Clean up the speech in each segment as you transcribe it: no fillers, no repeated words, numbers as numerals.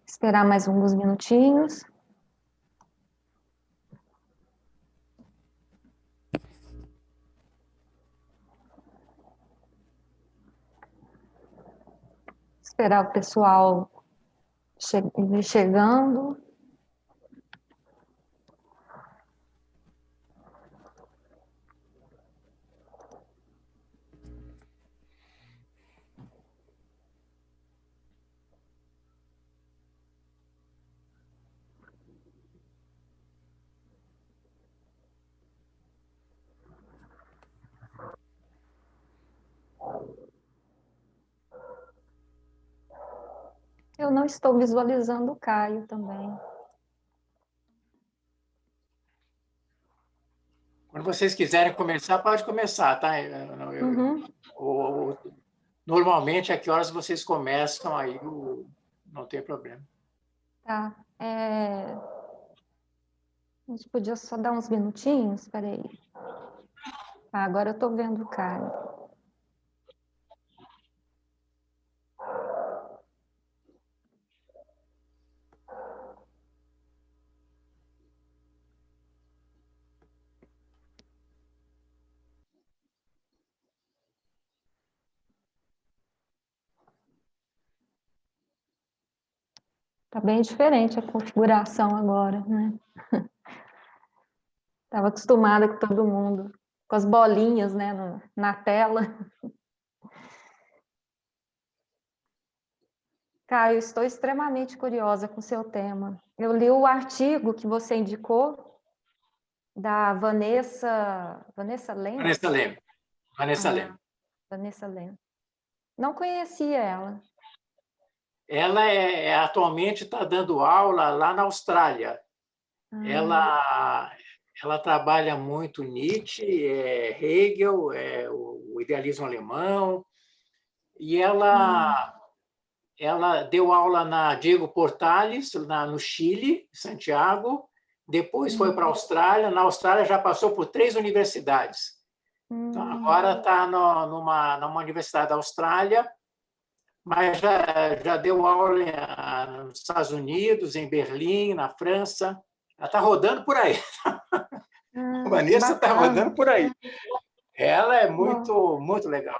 Esperar mais alguns minutinhos. Esperar o pessoal ir chegando. Eu não estou visualizando o Caio também. Quando vocês quiserem começar, pode começar, tá? Normalmente, a que horas vocês começam, aí não tem problema. Tá. A gente podia só dar uns minutinhos? Espera aí. Agora eu estou vendo o Caio. Tá bem diferente a configuração agora, né? Estava acostumada com todo mundo, com as bolinhas, né, na tela. Caio, estou extremamente curiosa com o seu tema. Eu li o artigo que você indicou, da Vanessa Lemos? Vanessa Leme. Vanessa Leme. Vanessa Lemos. Não conhecia ela. Ela atualmente está dando aula lá na Austrália. Ela trabalha muito Nietzsche, Hegel, o idealismo alemão, e ela deu aula na Diego Portales, no Chile, Santiago, depois foi para a Austrália, na Austrália já passou por 3 universidades. Então, agora está numa universidade da Austrália, mas já deu aula nos Estados Unidos, em Berlim, na França. Ela está rodando por aí. A Vanessa está rodando por aí. Ela é muito, muito legal.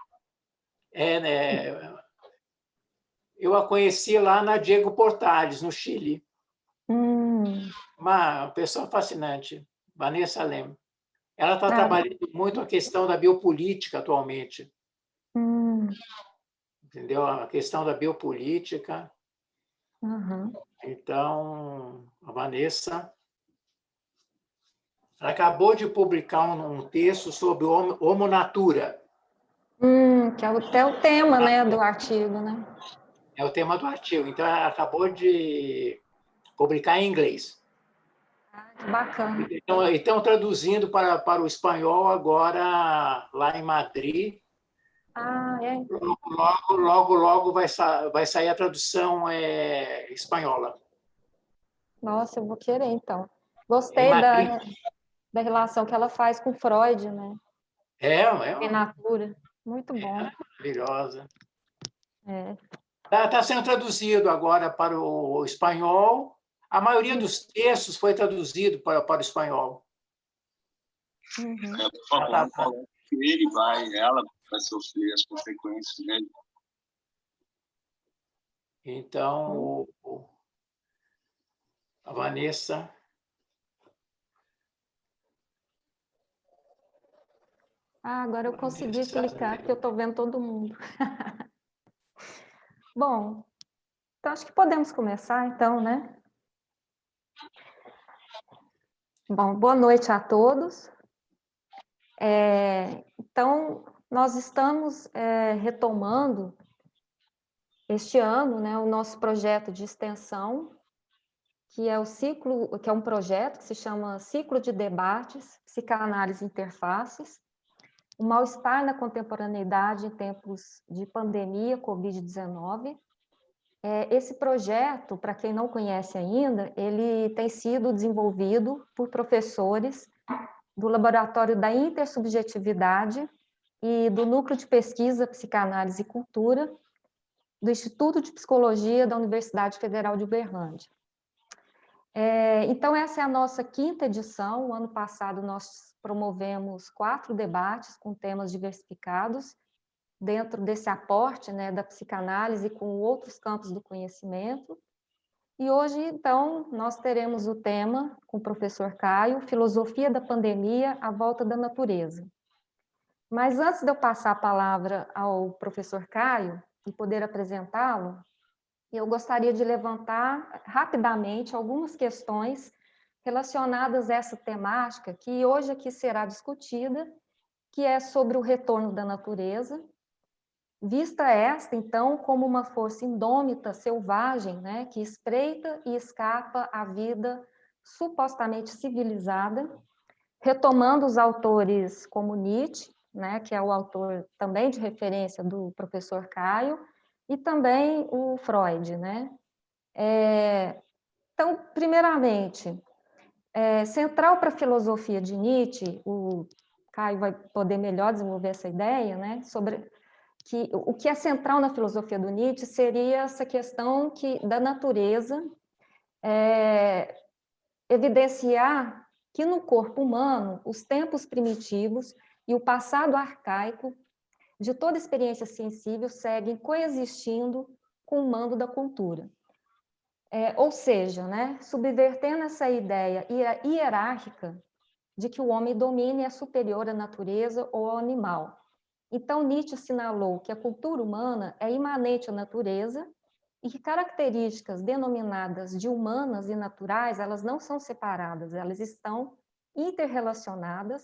Eu a conheci lá na Diego Portales, no Chile. Uma pessoa fascinante, Vanessa Leme. Ela está trabalhando muito a questão da biopolítica atualmente. Entendeu? A questão da biopolítica. Então, a Vanessa ela acabou de publicar um texto sobre o Homo Natura. Que é até o tema, né, do artigo, né? É o tema do artigo. Então, ela acabou de publicar em inglês. Que bacana. Estão traduzindo para o espanhol agora, lá em Madrid. Logo vai sair a tradução espanhola. Nossa, eu vou querer, então. Gostei da relação que ela faz com Freud, né? Natura. Muito bom. Maravilhosa. Está sendo traduzido agora para o espanhol. A maioria dos textos foi traduzido para o espanhol. Ela vai sofrer as consequências dele. Então, a Vanessa... Agora eu consegui clicar, porque eu estou vendo todo mundo. Bom, então acho que podemos começar, então, né? Bom, boa noite a todos. Então, nós estamos retomando este ano, né, o nosso projeto de extensão, que é um projeto que se chama Ciclo de Debates, Psicanálise e Interfaces, o mal-estar na contemporaneidade em tempos de pandemia Covid-19. Esse projeto, para quem não conhece ainda, ele tem sido desenvolvido por professores do Laboratório da Intersubjetividade e do Núcleo de Pesquisa Psicanálise e Cultura, do Instituto de Psicologia da Universidade Federal de Uberlândia. Então, essa é a nossa 5ª edição. O ano passado, nós promovemos 4 debates com temas diversificados, dentro desse aporte, né, da psicanálise com outros campos do conhecimento. E hoje, então, nós teremos o tema, com o professor Caio, Filosofia da Pandemia, a Volta da Natureza. Mas antes de eu passar a palavra ao professor Caio e poder apresentá-lo, eu gostaria de levantar rapidamente algumas questões relacionadas a essa temática que hoje aqui será discutida, que é sobre o retorno da natureza, vista esta, então, como uma força indômita, selvagem, né, que espreita e escapa à vida supostamente civilizada, retomando os autores como Nietzsche, né, que é o autor também de referência do professor Caio, e também o Freud, né? Então, primeiramente, central para a filosofia de Nietzsche, o Caio vai poder melhor desenvolver essa ideia, né, sobre que o que é central na filosofia do Nietzsche seria essa questão da natureza evidenciar que no corpo humano os tempos primitivos e o passado arcaico de toda experiência sensível seguem coexistindo com o mando da cultura. Ou seja, né, subvertendo essa ideia hierárquica de que o homem domina e é superior à natureza ou ao animal. Então, Nietzsche assinalou que a cultura humana é imanente à natureza e que características denominadas de humanas e naturais, elas não são separadas, elas estão interrelacionadas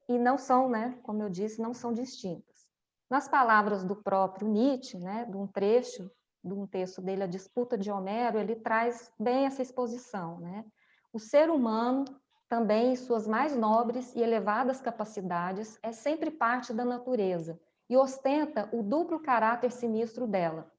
e não são, né, como eu disse, não são distintas. Nas palavras do próprio Nietzsche, né, de um trecho de um texto dele, A Disputa de Homero, ele traz bem essa exposição, né? O ser humano, também em suas mais nobres e elevadas capacidades, é sempre parte da natureza e ostenta o duplo caráter sinistro dela.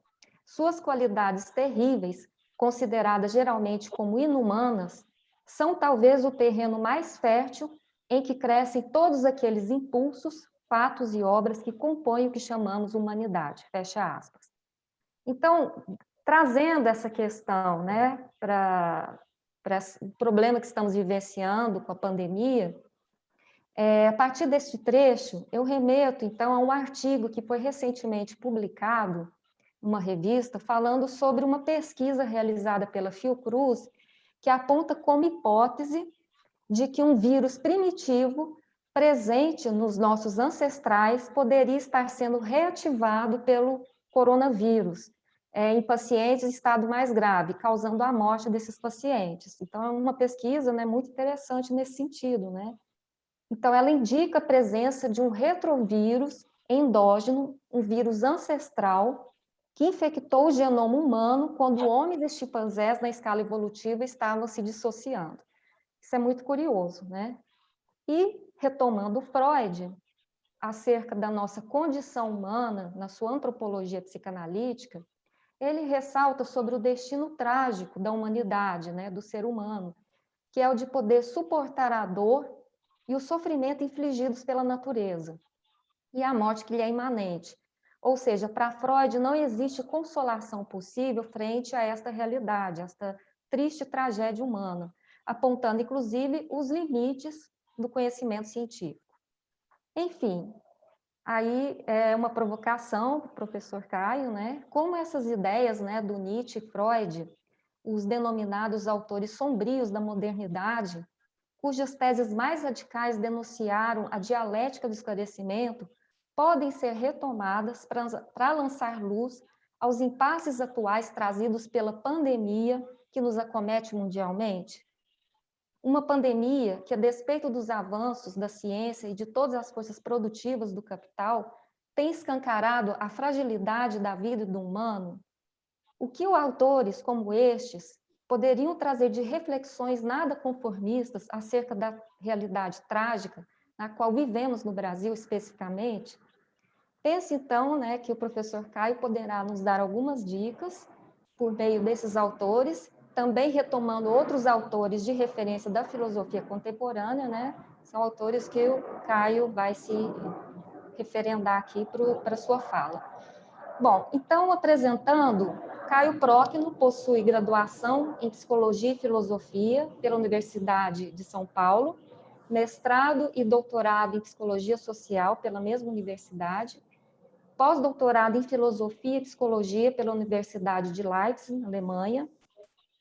Suas qualidades terríveis, consideradas geralmente como inumanas, são talvez o terreno mais fértil em que crescem todos aqueles impulsos, fatos e obras que compõem o que chamamos humanidade. Fecha aspas. Então, trazendo essa questão, né, para o problema que estamos vivenciando com a pandemia, a partir deste trecho, eu remeto, então, a um artigo que foi recentemente publicado, uma revista, falando sobre uma pesquisa realizada pela Fiocruz, que aponta como hipótese de que um vírus primitivo presente nos nossos ancestrais poderia estar sendo reativado pelo coronavírus em pacientes em estado mais grave, causando a morte desses pacientes. Então, é uma pesquisa, né, muito interessante nesse sentido, né? Então, ela indica a presença de um retrovírus endógeno, um vírus ancestral, que infectou o genoma humano quando homens e chimpanzés na escala evolutiva estavam se dissociando. Isso é muito curioso, né? E, retomando Freud, acerca da nossa condição humana, na sua antropologia psicanalítica, ele ressalta sobre o destino trágico da humanidade, né, do ser humano, que é o de poder suportar a dor e o sofrimento infligidos pela natureza, e a morte que lhe é imanente. Ou seja, para Freud não existe consolação possível frente a esta realidade, esta triste tragédia humana, apontando, inclusive, os limites do conhecimento científico. Enfim, aí é uma provocação para o professor Caio, né? Como essas ideias, né, do Nietzsche e Freud, os denominados autores sombrios da modernidade, cujas teses mais radicais denunciaram a dialética do esclarecimento, podem ser retomadas para lançar luz aos impasses atuais trazidos pela pandemia que nos acomete mundialmente? Uma pandemia que, a despeito dos avanços da ciência e de todas as forças produtivas do capital, tem escancarado a fragilidade da vida do humano? O que os autores como estes poderiam trazer de reflexões nada conformistas acerca da realidade trágica na qual vivemos no Brasil especificamente? Pense, então, né, que o professor Caio poderá nos dar algumas dicas por meio desses autores, também retomando outros autores de referência da filosofia contemporânea, né? São autores que o Caio vai se referendar aqui para a sua fala. Bom, então, apresentando, Caio Próquino possui graduação em Psicologia e Filosofia pela Universidade de São Paulo, mestrado e doutorado em Psicologia Social pela mesma universidade, pós-doutorado em Filosofia e Psicologia pela Universidade de Leipzig, Alemanha.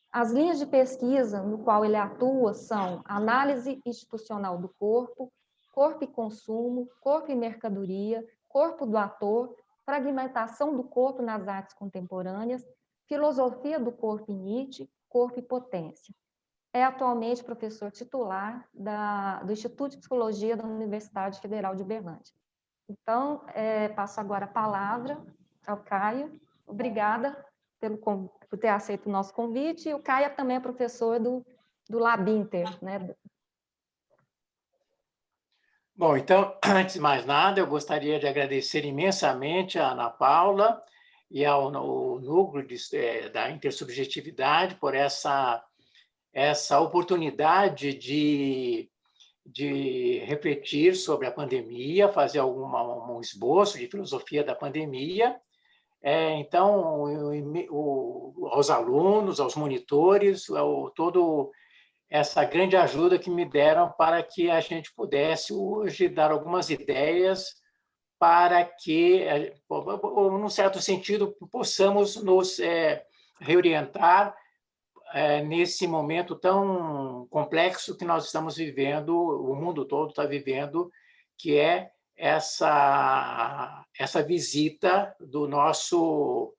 As linhas de pesquisa no qual ele atua são análise institucional do corpo, corpo e consumo, corpo e mercadoria, corpo do ator, fragmentação do corpo nas artes contemporâneas, filosofia do corpo em Nietzsche, corpo e potência. É atualmente professor titular do Instituto de Psicologia da Universidade Federal de Uberlândia. Então, passo agora a palavra ao Caio. Obrigada por ter aceito o nosso convite. E o Caio também é professor do Labinter, né? Bom, então, antes de mais nada, eu gostaria de agradecer imensamente a Ana Paula e ao núcleo da intersubjetividade por essa oportunidade de refletir sobre a pandemia, fazer um esboço de filosofia da pandemia. Então, aos alunos, aos monitores, toda essa grande ajuda que me deram para que a gente pudesse hoje dar algumas ideias para que, num certo sentido, possamos nos reorientar nesse momento tão complexo que nós estamos vivendo, o mundo todo está vivendo, que é essa visita do nosso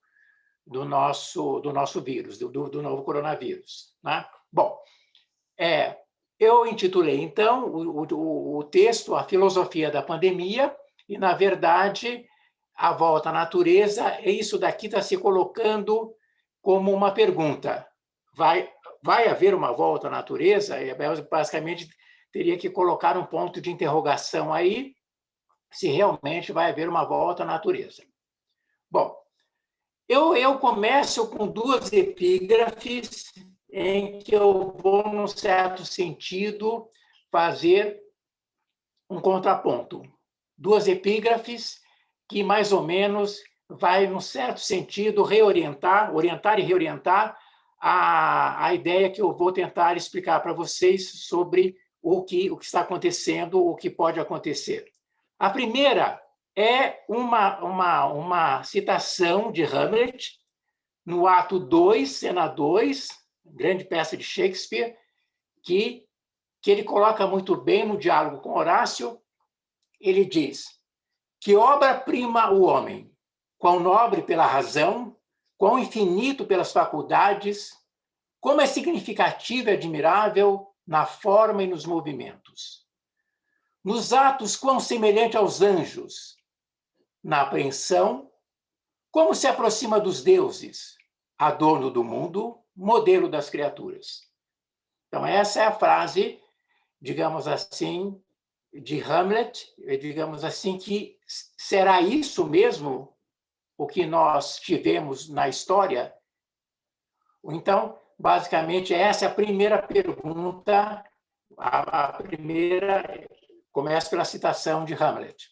vírus, do novo coronavírus, né? Bom, eu intitulei, então, o texto A Filosofia da Pandemia, e, na verdade, a volta à natureza, isso daqui está se colocando como uma pergunta. Vai haver uma volta à natureza? Basicamente, teria que colocar um ponto de interrogação aí, se realmente vai haver uma volta à natureza. Bom, eu começo com duas epígrafes em que eu vou, num certo sentido, fazer um contraponto. Duas epígrafes que, mais ou menos, vai, num certo sentido, orientar e reorientar a ideia que eu vou tentar explicar para vocês sobre o que está acontecendo, o que pode acontecer. A primeira é uma citação de Hamlet, no ato 2, cena 2, grande peça de Shakespeare, que ele coloca muito bem no diálogo com Horácio. Ele diz: que obra-prima o homem, quão nobre pela razão, quão infinito pelas faculdades, como é significativo e admirável na forma e nos movimentos. Nos atos, quão semelhante aos anjos, na apreensão, como se aproxima dos deuses, adorno do mundo, modelo das criaturas. Então, essa é a frase, digamos assim, de Hamlet, digamos assim, que será isso mesmo o que nós tivemos na história? Então, basicamente, essa é a primeira pergunta, a primeira começa pela citação de Hamlet.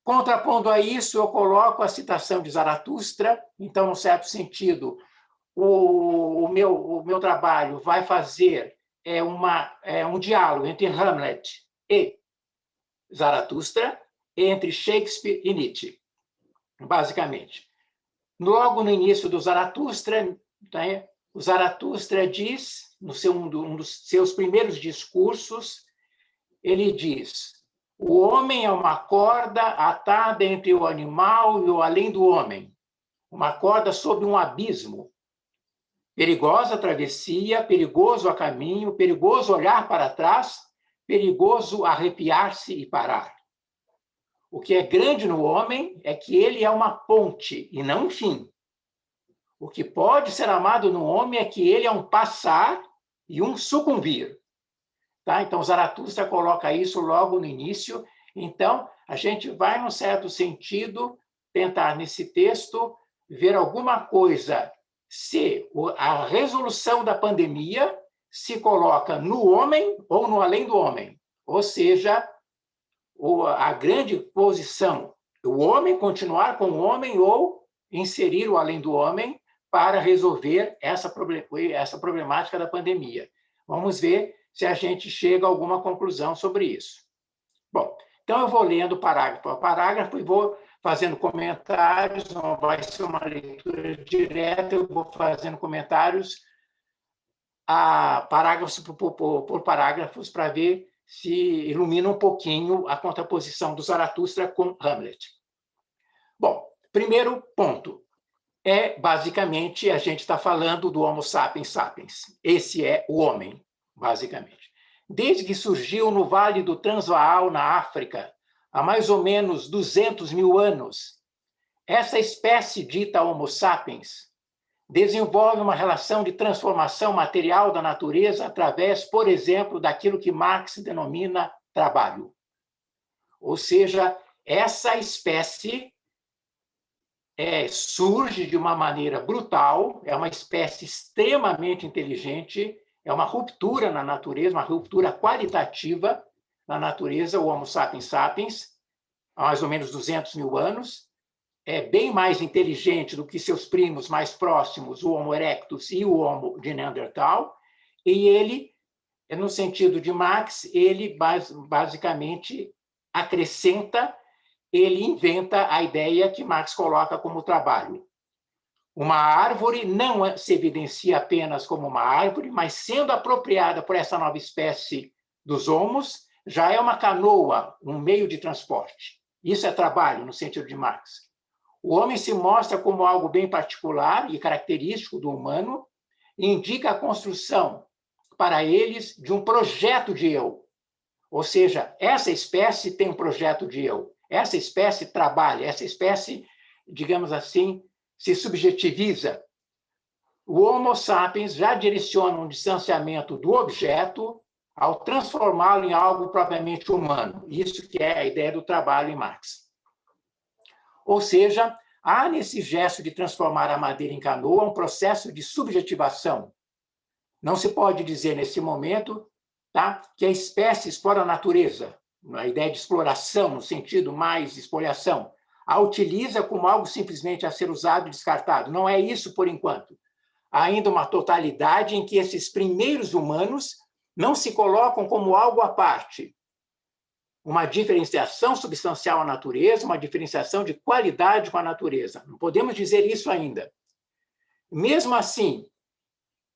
Contrapondo a isso, eu coloco a citação de Zaratustra. Então, num certo sentido, o meu trabalho vai fazer um diálogo entre Hamlet e Zaratustra, entre Shakespeare e Nietzsche, basicamente. Logo no início do Zaratustra, né, o Zaratustra diz, um dos seus primeiros discursos, ele diz: o homem é uma corda atada entre o animal e o além do homem, uma corda sobre um abismo. Perigosa travessia, perigoso a caminho, perigoso olhar para trás, perigoso arrepiar-se e parar. O que é grande no homem é que ele é uma ponte e não um fim. O que pode ser amado no homem é que ele é um passar e um sucumbir. Tá? Então, Zaratustra coloca isso logo no início. Então, a gente vai, num certo sentido, tentar, nesse texto, ver alguma coisa, se a resolução da pandemia se coloca no homem ou no além do homem. Ou seja, a grande posição o homem continuar com o homem ou inserir o além do homem para resolver essa problemática da pandemia. Vamos ver se a gente chega a alguma conclusão sobre isso. Bom, então eu vou lendo parágrafo a parágrafo e vou fazendo comentários, não vai ser uma leitura direta, eu vou fazendo comentários a parágrafos por parágrafos para ver se ilumina um pouquinho a contraposição do Zaratustra com Hamlet. Bom, primeiro ponto basicamente, a gente está falando do Homo sapiens sapiens. Esse é o homem, basicamente. Desde que surgiu no Vale do Transvaal, na África, há mais ou menos 200 mil anos, essa espécie dita Homo sapiens desenvolve uma relação de transformação material da natureza através, por exemplo, daquilo que Marx denomina trabalho. Ou seja, essa espécie surge de uma maneira brutal, é uma espécie extremamente inteligente, é uma ruptura na natureza, uma ruptura qualitativa na natureza, o Homo sapiens sapiens, há mais ou menos 200 mil anos, é bem mais inteligente do que seus primos mais próximos, o Homo erectus e o Homo de Neandertal, e ele, no sentido de Marx, ele basicamente acrescenta, ele inventa a ideia que Marx coloca como trabalho. Uma árvore não se evidencia apenas como uma árvore, mas sendo apropriada por essa nova espécie dos homos, já é uma canoa, um meio de transporte. Isso é trabalho, no sentido de Marx. O homem se mostra como algo bem particular e característico do humano e indica a construção, para eles, de um projeto de eu. Ou seja, essa espécie tem um projeto de eu. Essa espécie trabalha, essa espécie, digamos assim, se subjetiviza. O Homo sapiens já direciona um distanciamento do objeto ao transformá-lo em algo propriamente humano. Isso que é a ideia do trabalho em Marx. Ou seja, há nesse gesto de transformar a madeira em canoa um processo de subjetivação. Não se pode dizer nesse momento, tá, que a espécie explora a natureza, a ideia de exploração, no sentido mais de espoliação, a utiliza como algo simplesmente a ser usado e descartado. Não é isso por enquanto. Há ainda uma totalidade em que esses primeiros humanos não se colocam como algo à parte. Uma diferenciação substancial à natureza, uma diferenciação de qualidade com a natureza. Não podemos dizer isso ainda. Mesmo assim,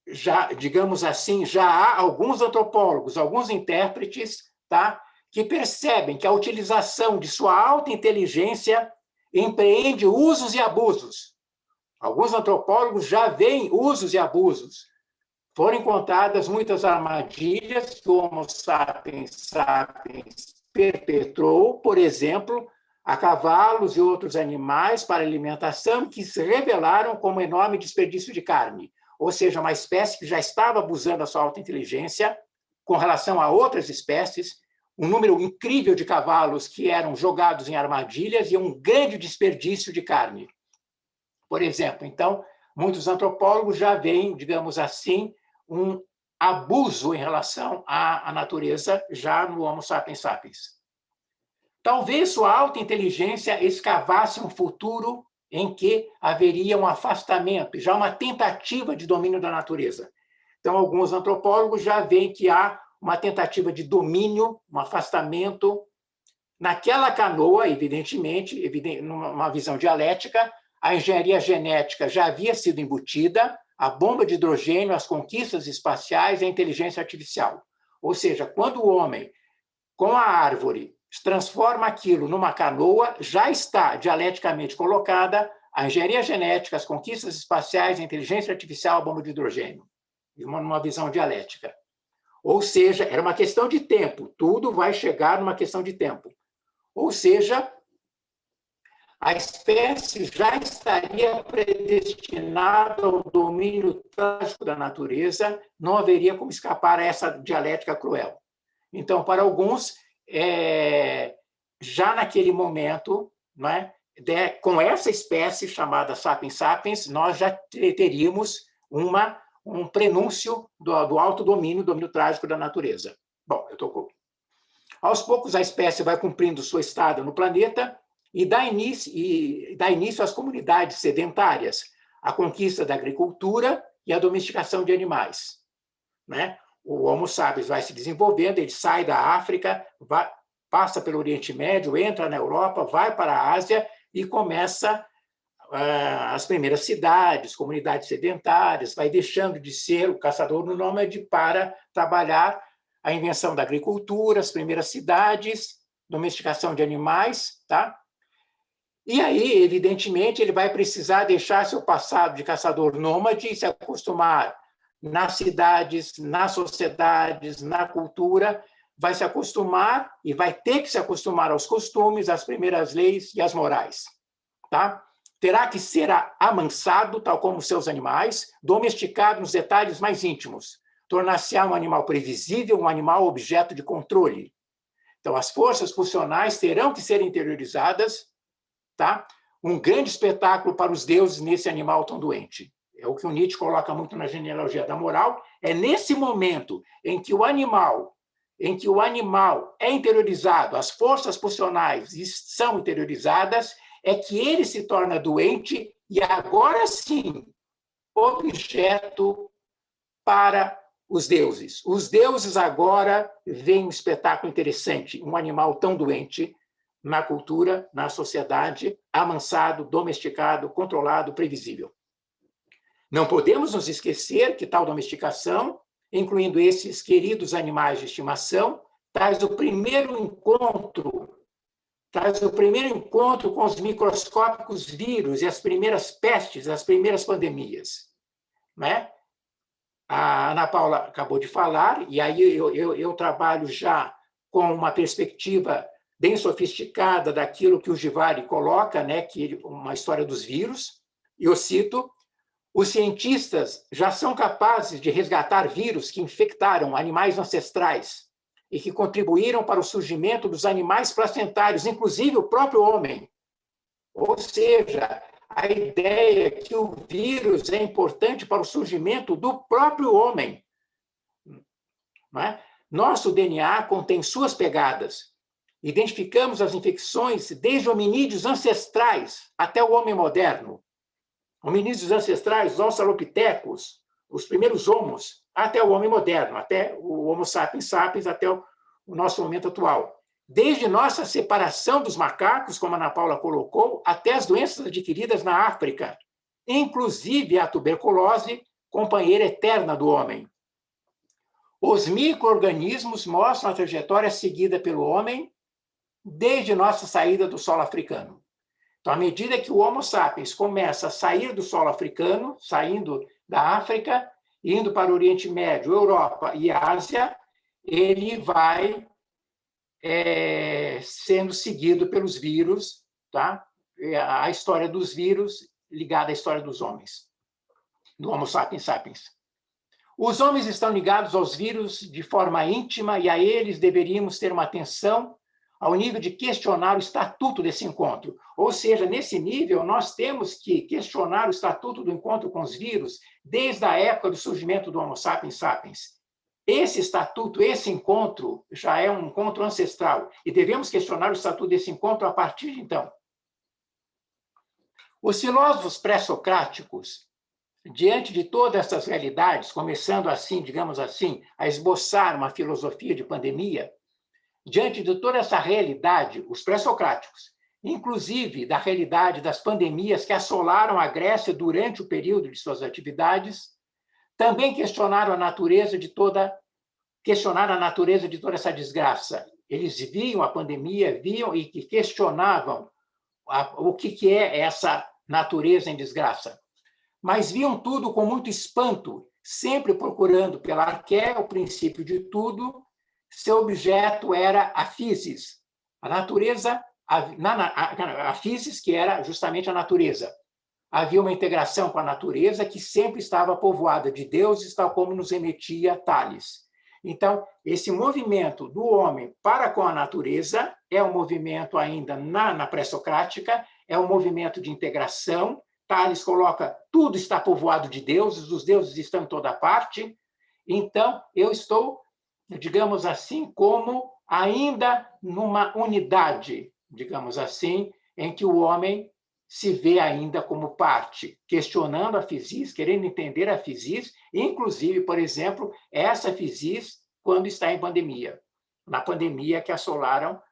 já, digamos assim, já há alguns antropólogos, alguns intérpretes, tá, que percebem que a utilização de sua alta inteligência empreende usos e abusos. Alguns antropólogos já veem usos e abusos. Foram encontradas muitas armadilhas que o Homo sapiens sapiens perpetrou, por exemplo, a cavalos e outros animais para alimentação, que se revelaram como enorme desperdício de carne. Ou seja, uma espécie que já estava abusando da sua alta inteligência com relação a outras espécies, um número incrível de cavalos que eram jogados em armadilhas e um grande desperdício de carne, por exemplo. Então, muitos antropólogos já veem, digamos assim, um abuso em relação à natureza já no Homo sapiens sapiens. Talvez sua alta inteligência escavasse um futuro em que haveria um afastamento, já uma tentativa de domínio da natureza. Então, alguns antropólogos já veem que há uma tentativa de domínio, um afastamento. Naquela canoa, evidentemente, numa visão dialética, a engenharia genética já havia sido embutida, a bomba de hidrogênio, as conquistas espaciais e a inteligência artificial. Ou seja, quando o homem, com a árvore, transforma aquilo numa canoa, já está dialeticamente colocada a engenharia genética, as conquistas espaciais, a inteligência artificial, a bomba de hidrogênio, numa visão dialética. Ou seja, era uma questão de tempo, tudo vai chegar numa questão de tempo. Ou seja, a espécie já estaria predestinada ao domínio trágico da natureza, não haveria como escapar a essa dialética cruel. Então, para alguns, já naquele momento, não é, com essa espécie chamada sapiens sapiens, nós já teríamos um prenúncio do alto domínio trágico da natureza. Bom, aos poucos a espécie vai cumprindo sua estada no planeta e dá início às comunidades sedentárias, a conquista da agricultura e a domesticação de animais, né? O Homo sapiens vai se desenvolvendo, ele sai da África, passa pelo Oriente Médio, entra na Europa, vai para a Ásia e começa as primeiras cidades, comunidades sedentárias, vai deixando de ser o caçador nômade para trabalhar a invenção da agricultura, as primeiras cidades, domesticação de animais, tá? E aí, evidentemente, ele vai precisar deixar seu passado de caçador nômade e se acostumar nas cidades, nas sociedades, na cultura, vai se acostumar e vai ter que se acostumar aos costumes, às primeiras leis e às morais, tá? Terá que ser amansado, tal como seus animais, domesticado nos detalhes mais íntimos, tornar-se um animal previsível, um animal objeto de controle. Então, as forças pulsionais terão que ser interiorizadas, tá? Um grande espetáculo para os deuses nesse animal tão doente. É o que o Nietzsche coloca muito na genealogia da moral. É nesse momento em que o animal é interiorizado, as forças pulsionais são interiorizadas, é que ele se torna doente e agora sim objeto para os deuses. Os deuses agora veem um espetáculo interessante, um animal tão doente na cultura, na sociedade, amansado, domesticado, controlado, previsível. Não podemos nos esquecer que tal domesticação, incluindo esses queridos animais de estimação, traz o primeiro encontro com os microscópicos vírus e as primeiras pestes, as primeiras pandemias, né? A Ana Paula acabou de falar, e aí eu trabalho já com uma perspectiva bem sofisticada daquilo que o Givari coloca, né, que uma história dos vírus. Eu cito: os cientistas já são capazes de resgatar vírus que infectaram animais ancestrais e que contribuíram para o surgimento dos animais placentários, inclusive o próprio homem. Ou seja, a ideia que o vírus é importante para o surgimento do próprio homem. Não é? Nosso DNA contém suas pegadas. Identificamos as infecções desde hominídeos ancestrais até o homem moderno. Hominídeos ancestrais, os australopitecos, os primeiros homos, até o homem moderno, até o Homo sapiens sapiens, até o nosso momento atual. Desde nossa separação dos macacos, como a Ana Paula colocou, até as doenças adquiridas na África, inclusive a tuberculose, companheira eterna do homem. Os micro-organismos mostram a trajetória seguida pelo homem desde nossa saída do solo africano. Então, à medida que o Homo sapiens começa a sair do solo africano, saindo da África, indo para o Oriente Médio, Europa e Ásia, ele vai sendo seguido pelos vírus, tá? A história dos vírus ligada à história dos homens, do Homo sapiens sapiens. Os homens estão ligados aos vírus de forma íntima e a eles deveríamos ter uma atenção ao nível de questionar o estatuto desse encontro. Ou seja, nesse nível, nós temos que questionar o estatuto do encontro com os vírus desde a época do surgimento do Homo sapiens sapiens. Esse estatuto, esse encontro, já é um encontro ancestral, e devemos questionar o estatuto desse encontro a partir de então. Os filósofos pré-socráticos, diante de todas essas realidades, começando assim, digamos assim, a esboçar uma filosofia de pandemia, diante de toda essa realidade, os pré-socráticos, inclusive da realidade das pandemias que assolaram a Grécia durante o período de suas atividades, também questionaram a natureza de toda essa desgraça. Eles viam a pandemia, viam e questionavam o que é essa natureza em desgraça. Mas viam tudo com muito espanto, sempre procurando pela arqué, o princípio de tudo. Seu objeto era a physis, a natureza, a physis, que era justamente a natureza. Havia uma integração com a natureza que sempre estava povoada de deuses, tal como nos remetia Tales. Então, esse movimento do homem para com a natureza é um movimento ainda na pré-socrática, é um movimento de integração. Tales coloca, tudo está povoado de deuses, os deuses estão em toda parte. Então, eu estou, digamos assim, como ainda numa unidade, digamos assim, em que o homem se vê ainda como parte, questionando a physis, querendo entender a physis, inclusive, por exemplo, essa physis quando está em pandemia, na pandemia que assolaram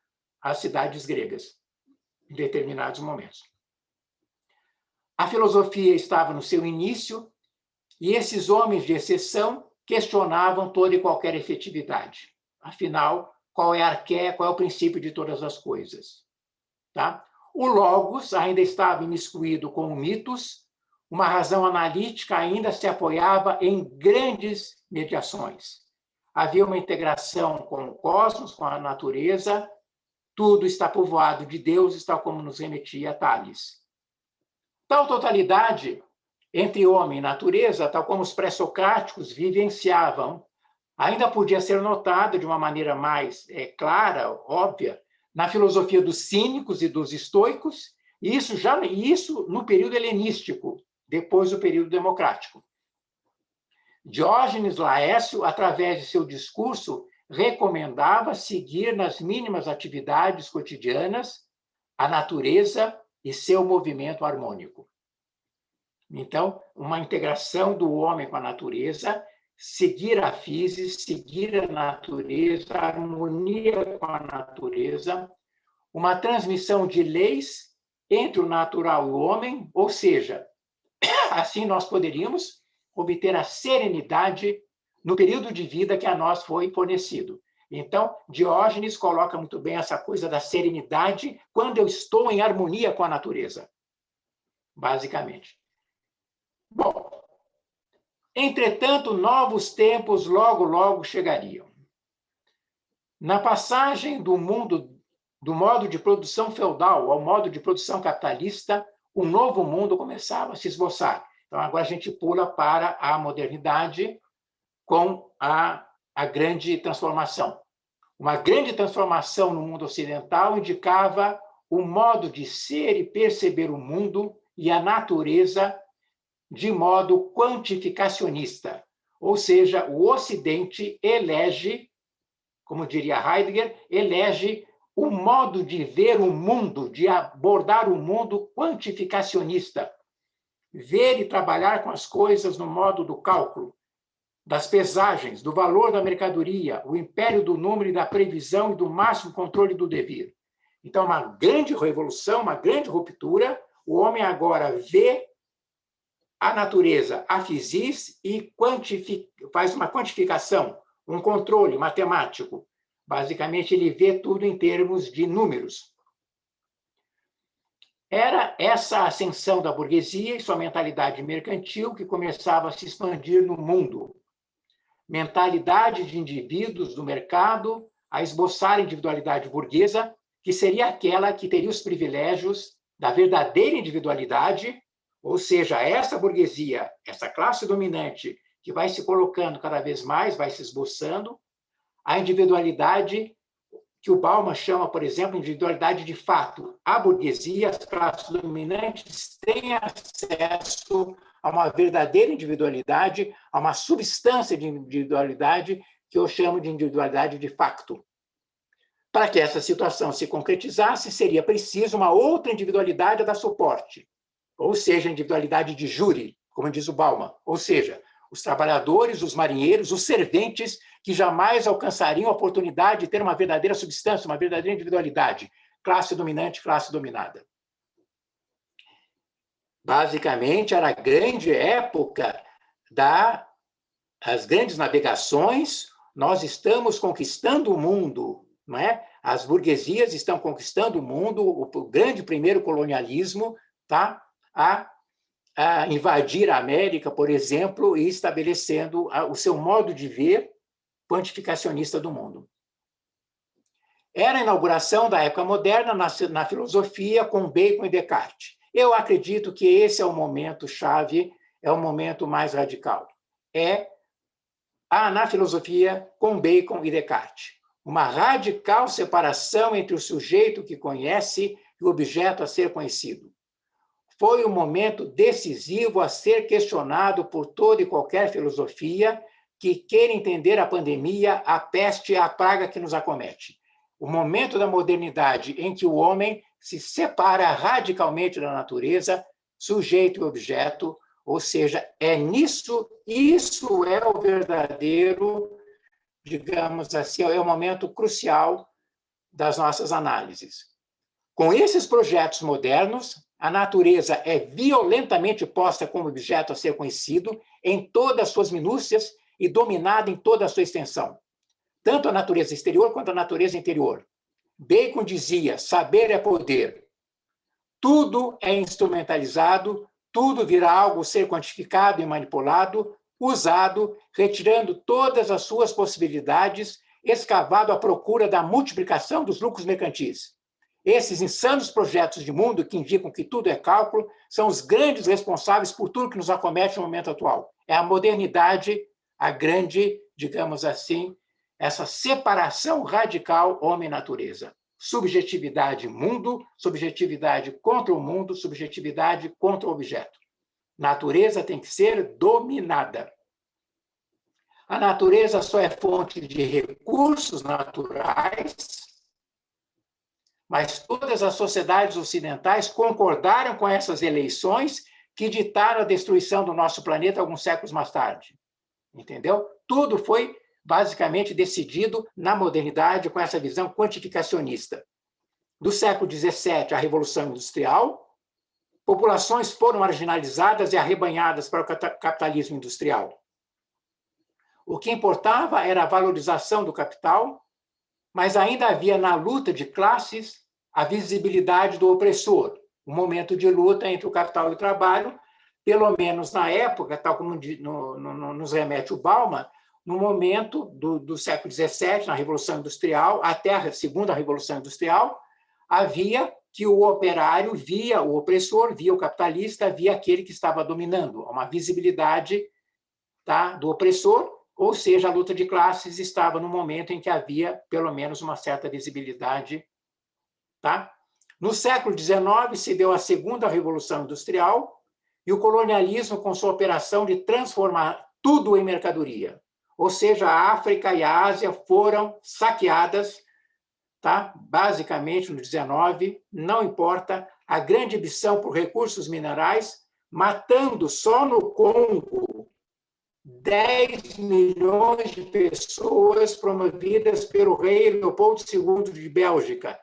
as cidades gregas, em determinados momentos. A filosofia estava no seu início, e esses homens de exceção questionavam toda e qualquer efetividade. Afinal, qual é a arqué, qual é o princípio de todas as coisas? Tá? O logos ainda estava imiscuído com mitos, uma razão analítica ainda se apoiava em grandes mediações. Havia uma integração com o cosmos, com a natureza, tudo está povoado de deuses, tal como nos remetia Tales. Tal totalidade entre homem e natureza, tal como os pré-socráticos vivenciavam, ainda podia ser notada de uma maneira mais clara, óbvia, na filosofia dos cínicos e dos estoicos, e isso no período helenístico, depois do período democrático. Diógenes Laércio, através de seu discurso, recomendava seguir nas mínimas atividades cotidianas a natureza e seu movimento harmônico. Então, uma integração do homem com a natureza, seguir a physis, seguir a natureza, a harmonia com a natureza, uma transmissão de leis entre o natural e o homem, ou seja, assim nós poderíamos obter a serenidade no período de vida que a nós foi fornecido. Então, Diógenes coloca muito bem essa coisa da serenidade quando eu estou em harmonia com a natureza, basicamente. Bom, entretanto, novos tempos logo, logo chegariam. Na passagem do modo de produção feudal ao modo de produção capitalista, um novo mundo começava a se esboçar. Então, agora a gente pula para a modernidade com a grande transformação. Uma grande transformação no mundo ocidental indicava o modo de ser e perceber o mundo e a natureza de modo quantificacionista. Ou seja, o Ocidente elege, como diria Heidegger, elege o modo de ver o mundo, de abordar o mundo quantificacionista. Ver e trabalhar com as coisas no modo do cálculo, das pesagens, do valor da mercadoria, o império do número e da previsão e do máximo controle do devir. Então, uma grande revolução, uma grande ruptura. O homem agora vê a natureza, a physis, e faz uma quantificação, um controle matemático. Basicamente, ele vê tudo em termos de números. Era essa ascensão da burguesia e sua mentalidade mercantil que começava a se expandir no mundo. Mentalidade de indivíduos do mercado a esboçar a individualidade burguesa, que seria aquela que teria os privilégios da verdadeira individualidade, ou seja, essa burguesia, essa classe dominante, que vai se colocando cada vez mais, vai se esboçando, a individualidade que o Bauman chama, por exemplo, individualidade de fato. A burguesia, as classes dominantes, têm acesso a uma verdadeira individualidade, a uma substância de individualidade que eu chamo de individualidade de facto. Para que essa situação se concretizasse, seria preciso uma outra individualidade a dar suporte, ou seja, a individualidade de júri, como diz o Bauman, ou seja, os trabalhadores, os marinheiros, os serventes que jamais alcançariam a oportunidade de ter uma verdadeira substância, uma verdadeira individualidade, classe dominante, classe dominada. Basicamente, era a grande época das grandes navegações. Nós estamos conquistando o mundo, não é? As burguesias estão conquistando o mundo, o grande primeiro colonialismo, tá? A invadir a América, por exemplo, e estabelecendo o seu modo de ver quantificacionista do mundo. Era a inauguração da época moderna na filosofia com Bacon e Descartes. Eu acredito que esse é o momento chave, é o momento mais radical. Na filosofia com Bacon e Descartes. Uma radical separação entre o sujeito que conhece e o objeto a ser conhecido. Foi um momento decisivo a ser questionado por toda e qualquer filosofia que queira entender a pandemia, a peste e a praga que nos acomete. O momento da modernidade em que o homem se separa radicalmente da natureza, sujeito e objeto, ou seja, é nisso, isso é o verdadeiro, digamos assim, é o momento crucial das nossas análises. Com esses projetos modernos, a natureza é violentamente posta como objeto a ser conhecido em todas as suas minúcias e dominada em toda a sua extensão, tanto a natureza exterior quanto a natureza interior. Bacon dizia: saber é poder. Tudo é instrumentalizado, tudo vira algo ser quantificado e manipulado, usado, retirando todas as suas possibilidades, escavado à procura da multiplicação dos lucros mercantis. Esses insanos projetos de mundo que indicam que tudo é cálculo são os grandes responsáveis por tudo que nos acomete no momento atual. É a modernidade, a grande, digamos assim, essa separação radical homem-natureza. Subjetividade mundo, subjetividade contra o mundo, subjetividade contra o objeto. Natureza tem que ser dominada. A natureza só é fonte de recursos naturais, mas todas as sociedades ocidentais concordaram com essas eleições que ditaram a destruição do nosso planeta alguns séculos mais tarde. Entendeu? Tudo foi basicamente decidido na modernidade com essa visão quantificacionista. Do século XVII, a Revolução Industrial, populações foram marginalizadas e arrebanhadas para o capitalismo industrial. O que importava era a valorização do capital, mas ainda havia na luta de classes a visibilidade do opressor, um momento de luta entre o capital e o trabalho, pelo menos na época, tal como nos remete o Bauman, no momento do século XVII, na Revolução Industrial, até a Segunda Revolução Industrial, havia que o operário via o opressor, via o capitalista, via aquele que estava dominando, uma visibilidade, tá, do opressor, ou seja, a luta de classes estava no momento em que havia, pelo menos, uma certa visibilidade. Tá? No século XIX, se deu a Segunda Revolução Industrial e o colonialismo com sua operação de transformar tudo em mercadoria. Ou seja, a África e a Ásia foram saqueadas, tá? Basicamente, no XIX, não importa, a grande ambição por recursos minerais, matando só no Congo 10 milhões de pessoas promovidas pelo rei Leopoldo II de Bélgica.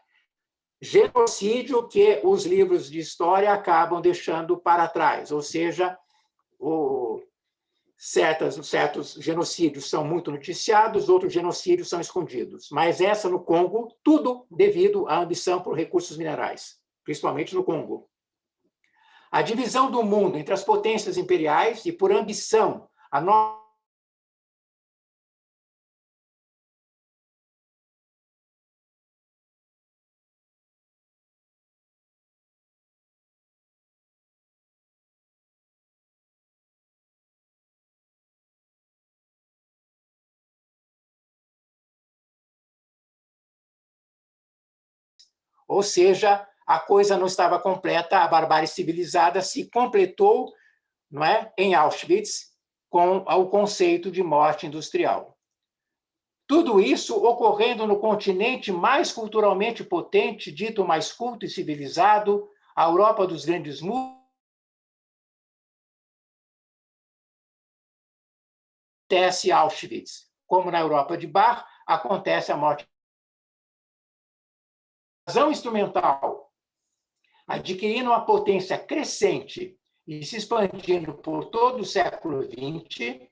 Genocídio que os livros de história acabam deixando para trás, ou seja, certos genocídios são muito noticiados, outros genocídios são escondidos. Mas essa no Congo, tudo devido à ambição por recursos minerais, principalmente no Congo. A divisão do mundo entre as potências imperiais e por ambição, a nova ou seja, a coisa não estava completa, a barbárie civilizada se completou, não é, em Auschwitz, com o conceito de morte industrial. Tudo isso ocorrendo no continente mais culturalmente potente, dito mais culto e civilizado, a Europa dos grandes muros, acontece Auschwitz. Como na Europa de Bar, acontece a morte. A razão instrumental, adquirindo uma potência crescente e se expandindo por todo o século XX,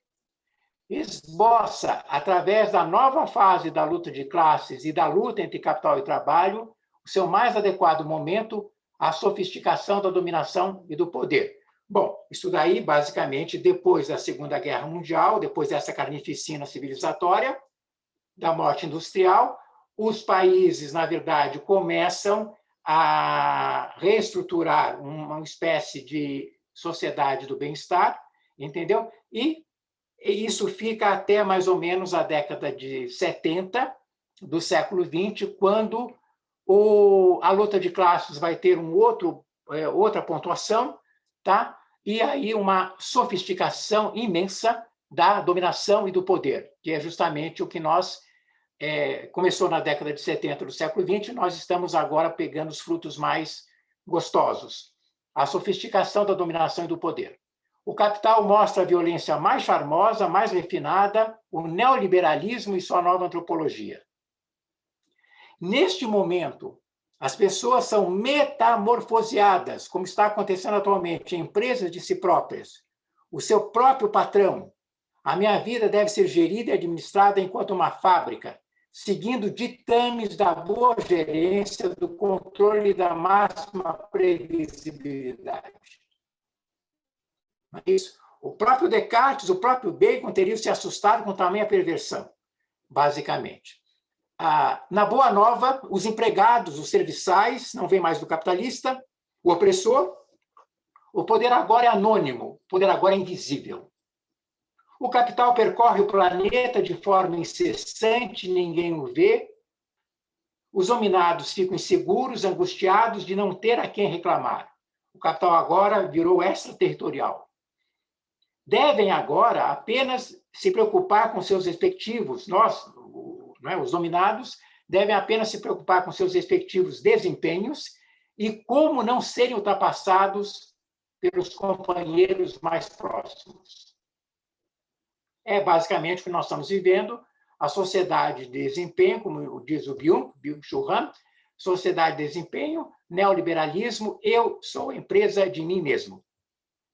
esboça, através da nova fase da luta de classes e da luta entre capital e trabalho, o seu mais adequado momento, a sofisticação da dominação e do poder. Bom, isso daí, basicamente, depois da Segunda Guerra Mundial, depois dessa carnificina civilizatória, da morte industrial, os países, na verdade, começam a reestruturar uma espécie de sociedade do bem-estar, entendeu? E isso fica até mais ou menos a década de 70 do século XX, quando a luta de classes vai ter outra pontuação, tá? E aí uma sofisticação imensa da dominação e do poder, que é justamente o que nós começou na década de 70 do século XX, nós estamos agora pegando os frutos mais gostosos. A sofisticação da dominação e do poder. O Capital mostra a violência mais charmosa, mais refinada, o neoliberalismo e sua nova antropologia. Neste momento, as pessoas são metamorfoseadas, como está acontecendo atualmente em empresas de si próprias. O seu próprio patrão. A minha vida deve ser gerida e administrada enquanto uma fábrica, seguindo ditames da boa gerência, do controle e da máxima previsibilidade. Isso. O próprio Descartes, o próprio Bacon teriam se assustado com tamanha perversão, basicamente. Na Boa Nova, os empregados, os serviçais, não vem mais do capitalista, o opressor. O poder agora é anônimo, o poder agora é invisível. O capital percorre o planeta de forma incessante, ninguém o vê. Os dominados ficam inseguros, angustiados de não ter a quem reclamar. O capital agora virou extraterritorial. Devem agora apenas se preocupar com seus respectivos, os dominados, devem apenas se preocupar com seus respectivos desempenhos e como não serem ultrapassados pelos companheiros mais próximos. É basicamente o que nós estamos vivendo, a sociedade de desempenho, como diz o Byung-Chul Han, sociedade de desempenho, neoliberalismo, eu sou a empresa de mim mesmo.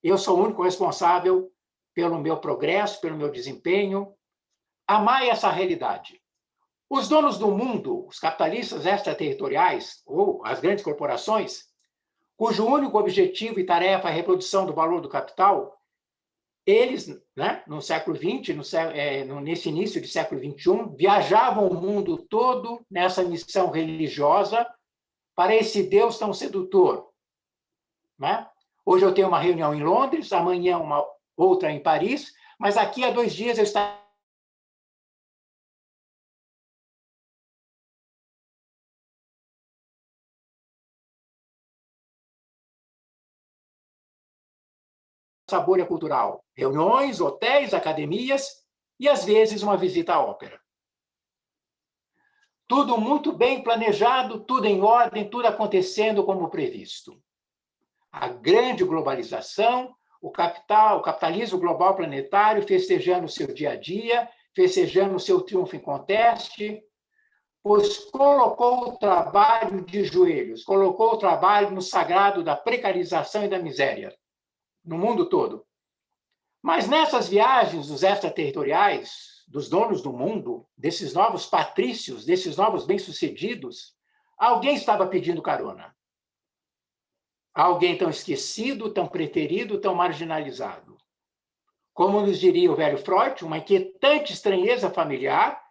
Eu sou o único responsável pelo meu progresso, pelo meu desempenho. Amai essa realidade. Os donos do mundo, os capitalistas extraterritoriais, ou as grandes corporações, cujo único objetivo e tarefa é a reprodução do valor do capital, eles, no século XX, nesse início do século XXI, viajavam o mundo todo nessa missão religiosa para esse Deus tão sedutor. Hoje eu tenho uma reunião em Londres, amanhã uma outra em Paris, mas aqui há 2 dias eu estava essa bolha cultural. Reuniões, hotéis, academias e, às vezes, uma visita à ópera. Tudo muito bem planejado, tudo em ordem, tudo acontecendo como previsto. A grande globalização, o capitalismo global planetário festejando o seu dia a dia, festejando o seu triunfo inconteste, pois colocou o trabalho de joelhos, colocou o trabalho no sagrado da precarização e da miséria, no mundo todo. Mas nessas viagens dos extraterritoriais, dos donos do mundo, desses novos patrícios, desses novos bem-sucedidos, alguém estava pedindo carona. Alguém tão esquecido, tão preterido, tão marginalizado. Como nos diria o velho Freud, uma inquietante estranheza familiar,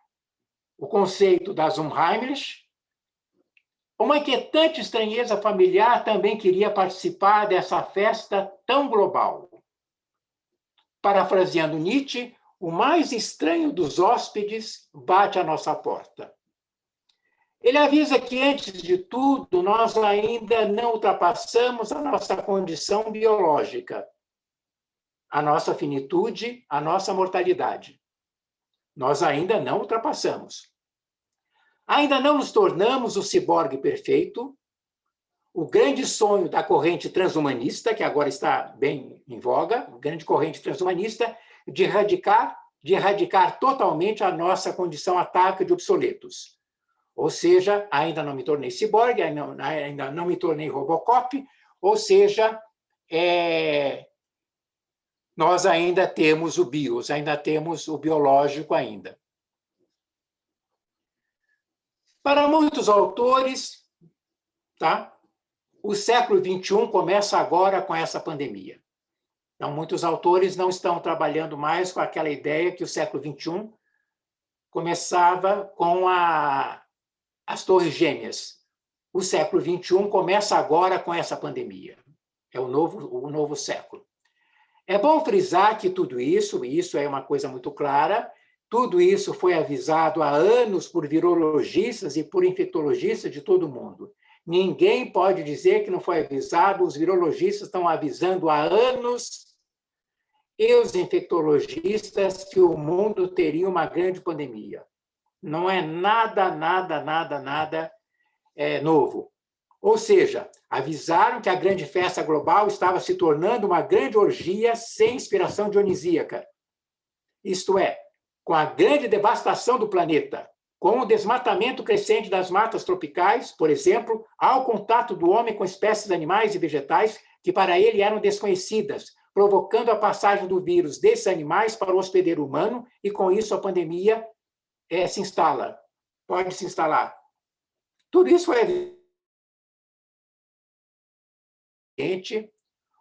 o conceito das Unheimlich, uma inquietante estranheza familiar também queria participar dessa festa tão global. Parafraseando Nietzsche, o mais estranho dos hóspedes bate à nossa porta. Ele avisa que, antes de tudo, nós ainda não ultrapassamos a nossa condição biológica, a nossa finitude, a nossa mortalidade. Nós ainda não ultrapassamos. Ainda não nos tornamos o ciborgue perfeito, o grande sonho da corrente transhumanista, que agora está bem em voga, a grande corrente transhumanista, de erradicar totalmente a nossa condição atávica de obsoletos. Ou seja, ainda não me tornei ciborgue, ainda não me tornei Robocop, ou seja, nós ainda temos o bios, ainda temos o biológico ainda. Para muitos autores, o século XXI começa agora com essa pandemia. Então, muitos autores não estão trabalhando mais com aquela ideia que o século XXI começava com as Torres Gêmeas. O século XXI começa agora com essa pandemia. É o novo século. É bom frisar que tudo isso, e isso é uma coisa muito clara, tudo isso foi avisado há anos por virologistas e por infectologistas de todo o mundo. Ninguém pode dizer que não foi avisado, os virologistas estão avisando há anos, e os infectologistas, que o mundo teria uma grande pandemia. Não é nada novo. Ou seja, avisaram que a grande festa global estava se tornando uma grande orgia sem inspiração dionisíaca. Isto é, com a grande devastação do planeta, com o desmatamento crescente das matas tropicais, por exemplo, ao contato do homem com espécies animais e vegetais que para ele eram desconhecidas, provocando a passagem do vírus desses animais para o hospedeiro humano, e com isso a pandemia se instala, pode se instalar. Tudo isso é evidente.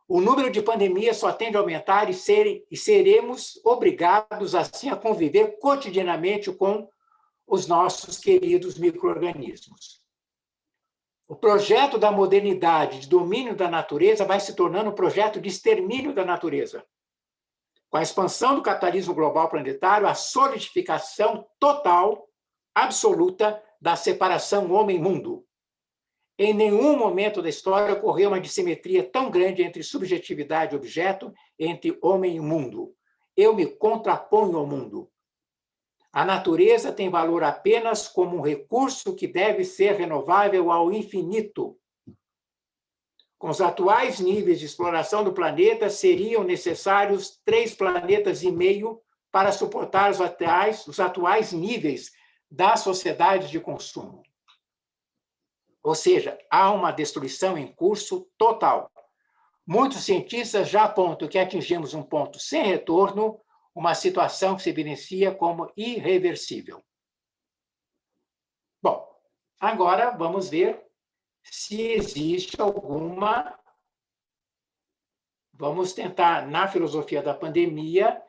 O número de pandemias só tende a aumentar e seremos obrigados, assim, a conviver cotidianamente com os nossos queridos micro-organismos. O projeto da modernidade de domínio da natureza vai se tornando um projeto de extermínio da natureza. Com a expansão do capitalismo global planetário, a solidificação total, absoluta, da separação homem-mundo. Em nenhum momento da história ocorreu uma dissimetria tão grande entre subjetividade e objeto, entre homem e mundo. Eu me contraponho ao mundo. A natureza tem valor apenas como um recurso que deve ser renovável ao infinito. Com os atuais níveis de exploração do planeta, seriam necessários 3,5 planetas para suportar os atuais níveis das sociedades de consumo. Ou seja, há uma destruição em curso total. Muitos cientistas já apontam que atingimos um ponto sem retorno, uma situação que se evidencia como irreversível. Bom, agora vamos ver se existe alguma... Vamos tentar, na filosofia da pandemia,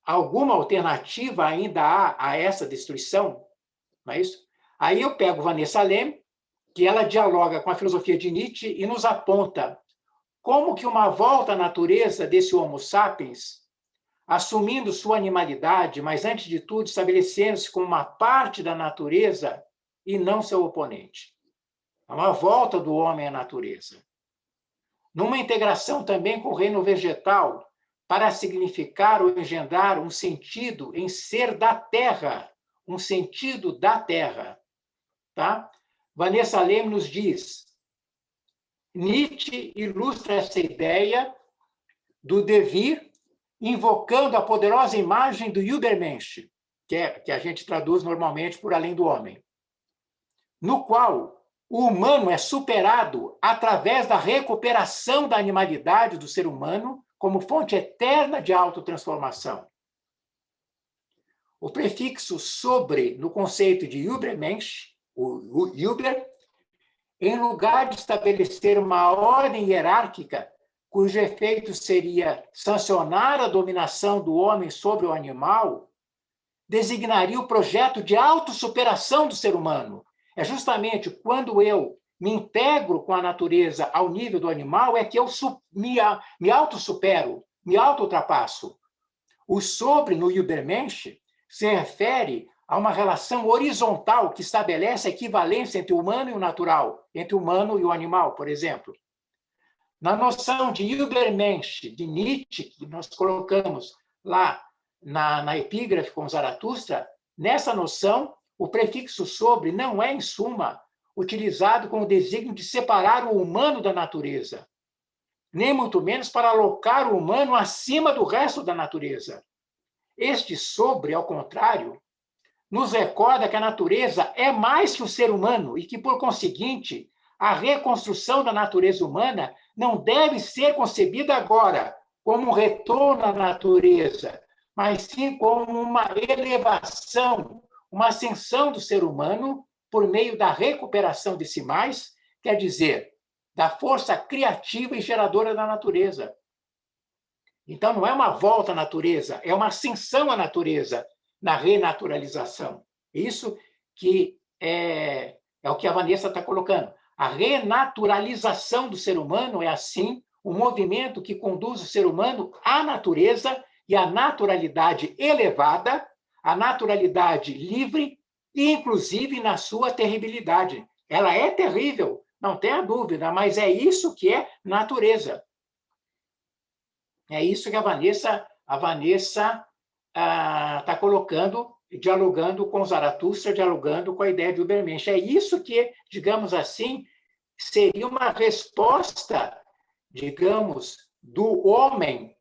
alguma alternativa ainda há a essa destruição? Não é isso? Aí eu pego Vanessa Leme, que ela dialoga com a filosofia de Nietzsche e nos aponta como que uma volta à natureza desse Homo sapiens, assumindo sua animalidade, mas, antes de tudo, estabelecendo-se como uma parte da natureza e não seu oponente. É uma volta do homem à natureza. Numa integração também com o reino vegetal, para significar ou engendrar um sentido em ser da terra, um sentido da terra. Tá? Vanessa Leme nos diz: Nietzsche ilustra essa ideia do devir, invocando a poderosa imagem do Übermensch, que a gente traduz normalmente por além do homem, no qual o humano é superado através da recuperação da animalidade do ser humano como fonte eterna de autotransformação. O prefixo sobre, no conceito de Übermensch, o Uber, em lugar de estabelecer uma ordem hierárquica, cujo efeito seria sancionar a dominação do homem sobre o animal, designaria o projeto de autossuperação do ser humano. É justamente quando eu me integro com a natureza ao nível do animal é que eu me autossupero, me auto-ultrapasso. O sobre, no Übermensch, se refere a uma relação horizontal que estabelece a equivalência entre o humano e o natural, entre o humano e o animal, por exemplo. Na noção de Übermensch, de Nietzsche, que nós colocamos lá na epígrafe com Zaratustra, nessa noção, o prefixo sobre não é, em suma, utilizado com o desígnio de separar o humano da natureza, nem muito menos para alocar o humano acima do resto da natureza. Este sobre, ao contrário, nos recorda que a natureza é mais que o ser humano e que, por conseguinte, a reconstrução da natureza humana não deve ser concebida agora como um retorno à natureza, mas sim como uma elevação, uma ascensão do ser humano por meio da recuperação de si mais, quer dizer, da força criativa e geradora da natureza. Então, não é uma volta à natureza, é uma ascensão à natureza, na renaturalização. Isso que é o que a Vanessa está colocando. A renaturalização do ser humano é, assim, um movimento que conduz o ser humano à natureza e à naturalidade elevada, à naturalidade livre e, inclusive, na sua terribilidade. Ela é terrível, não tenha dúvida, mas é isso que é natureza. É isso que a Vanessa está colocando dialogando com Zaratustra, dialogando com a ideia de Übermensch. É isso que, digamos assim, seria uma resposta, digamos, do homem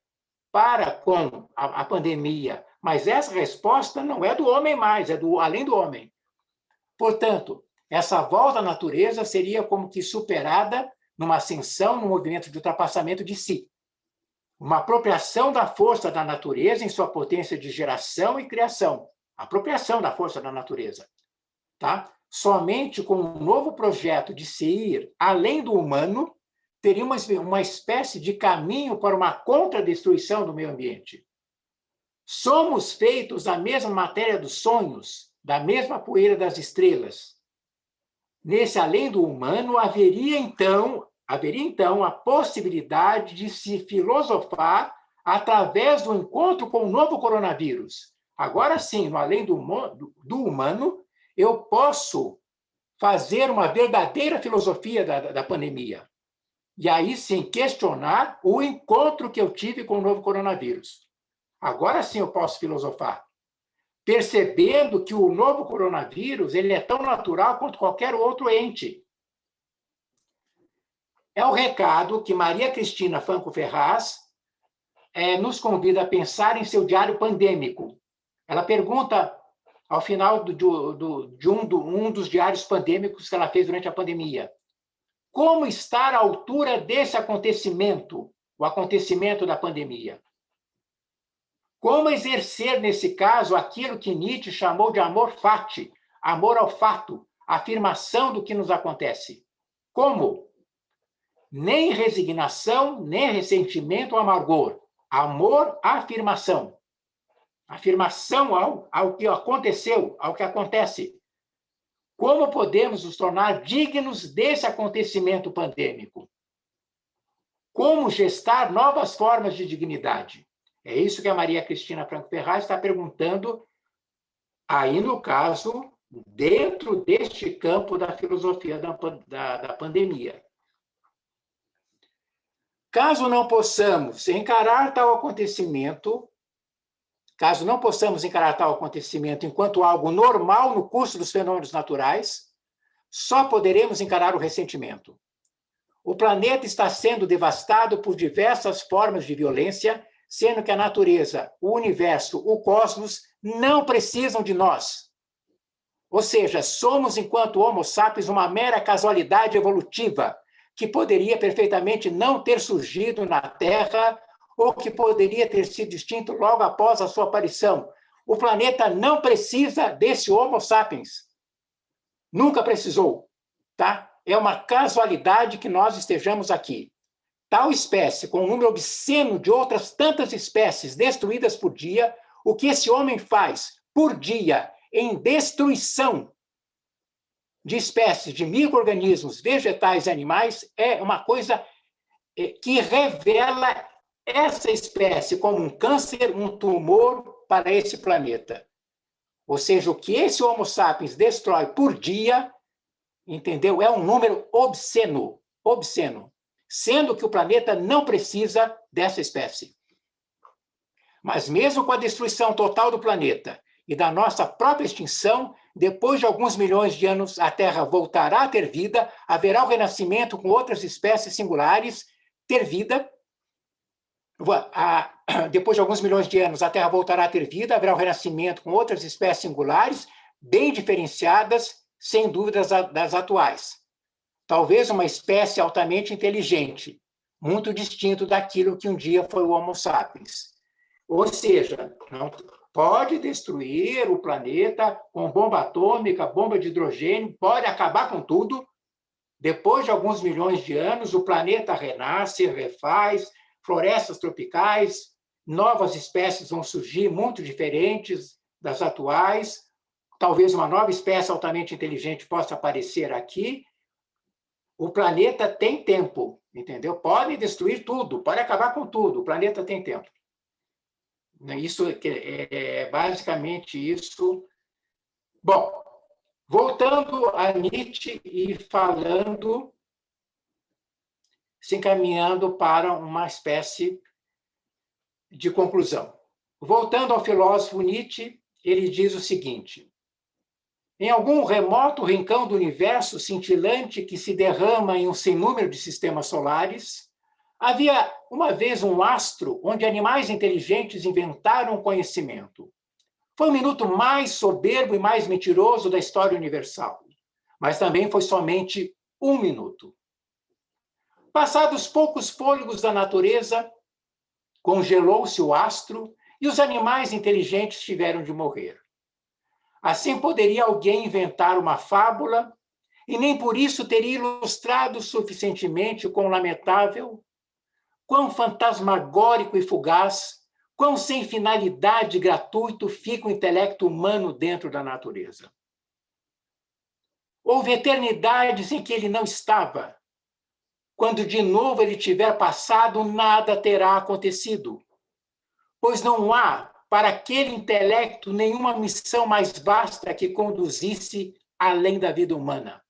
para com a pandemia. Mas essa resposta não é do homem mais, é do além do homem. Portanto, essa volta à natureza seria como que superada numa ascensão, num movimento de ultrapassamento de si. Uma apropriação da força da natureza em sua potência de geração e criação. Apropriação da força da natureza. Tá? Somente com um novo projeto de se ir além do humano, teria uma espécie de caminho para uma contradestruição do meio ambiente. Somos feitos da mesma matéria dos sonhos, da mesma poeira das estrelas. Nesse além do humano, haveria então a possibilidade de se filosofar através do encontro com o novo coronavírus. Agora sim, no além do humano, eu posso fazer uma verdadeira filosofia da pandemia. E aí sim, questionar o encontro que eu tive com o novo coronavírus. Agora sim eu posso filosofar. Percebendo que o novo coronavírus ele é tão natural quanto qualquer outro ente. É o recado que Maria Cristina Franco Ferraz nos convida a pensar em seu diário pandêmico. Ela pergunta, ao final de um dos diários pandêmicos que ela fez durante a pandemia, como estar à altura desse acontecimento, o acontecimento da pandemia? Como exercer, nesse caso, aquilo que Nietzsche chamou de amor fati, amor ao fato, afirmação do que nos acontece? Como? Nem resignação, nem ressentimento ou amargor. Amor, afirmação. Afirmação ao que aconteceu, ao que acontece. Como podemos nos tornar dignos desse acontecimento pandêmico? Como gestar novas formas de dignidade? É isso que a Maria Cristina Franco Ferraz está perguntando, aí no caso, dentro deste campo da filosofia da pandemia. Caso não possamos encarar tal acontecimento enquanto algo normal no curso dos fenômenos naturais, só poderemos encarar o ressentimento. O planeta está sendo devastado por diversas formas de violência, sendo que a natureza, o universo, o cosmos não precisam de nós. Ou seja, somos, enquanto Homo sapiens, uma mera casualidade evolutiva que poderia perfeitamente não ter surgido na Terra ou que poderia ter sido extinto logo após a sua aparição. O planeta não precisa desse Homo sapiens. Nunca precisou, tá? É uma casualidade que nós estejamos aqui. Tal espécie, com um número obsceno de outras tantas espécies destruídas por dia, o que esse homem faz por dia em destruição de espécies, de micro-organismos, vegetais e animais, é uma coisa que revela essa espécie como um câncer, um tumor para esse planeta. Ou seja, o que esse Homo sapiens destrói por dia, entendeu? É um número obsceno, obsceno, sendo que o planeta não precisa dessa espécie. Mas mesmo com a destruição total do planeta e da nossa própria extinção, depois de alguns milhões de anos, a Terra voltará a ter vida, haverá o renascimento com outras espécies singulares, ter vida. Depois de alguns milhões de anos, a Terra voltará a ter vida, haverá o renascimento com outras espécies singulares, bem diferenciadas, sem dúvidas, das atuais. Talvez uma espécie altamente inteligente, muito distinto daquilo que um dia foi o Homo sapiens. Ou seja, não pode destruir o planeta com bomba atômica, bomba de hidrogênio, pode acabar com tudo. Depois de alguns milhões de anos, o planeta renasce, refaz, florestas tropicais, novas espécies vão surgir, muito diferentes das atuais. Talvez uma nova espécie altamente inteligente possa aparecer aqui. O planeta tem tempo, entendeu? Pode destruir tudo, pode acabar com tudo, o planeta tem tempo. Isso é basicamente isso. Bom, voltando a Nietzsche e falando, se encaminhando para uma espécie de conclusão. Voltando ao filósofo Nietzsche, ele diz o seguinte: em algum remoto rincão do universo cintilante que se derrama em um sem número de sistemas solares, havia uma vez um astro onde animais inteligentes inventaram conhecimento. Foi o minuto mais soberbo e mais mentiroso da história universal, mas também foi somente um minuto. Passados poucos fôlegos da natureza, congelou-se o astro e os animais inteligentes tiveram de morrer. Assim poderia alguém inventar uma fábula e nem por isso teria ilustrado suficientemente quão lamentável, quão fantasmagórico e fugaz, quão sem finalidade e gratuito fica o intelecto humano dentro da natureza. Houve eternidades em que ele não estava. Quando de novo ele tiver passado, nada terá acontecido, pois não há para aquele intelecto nenhuma missão mais vasta que conduzisse além da vida humana.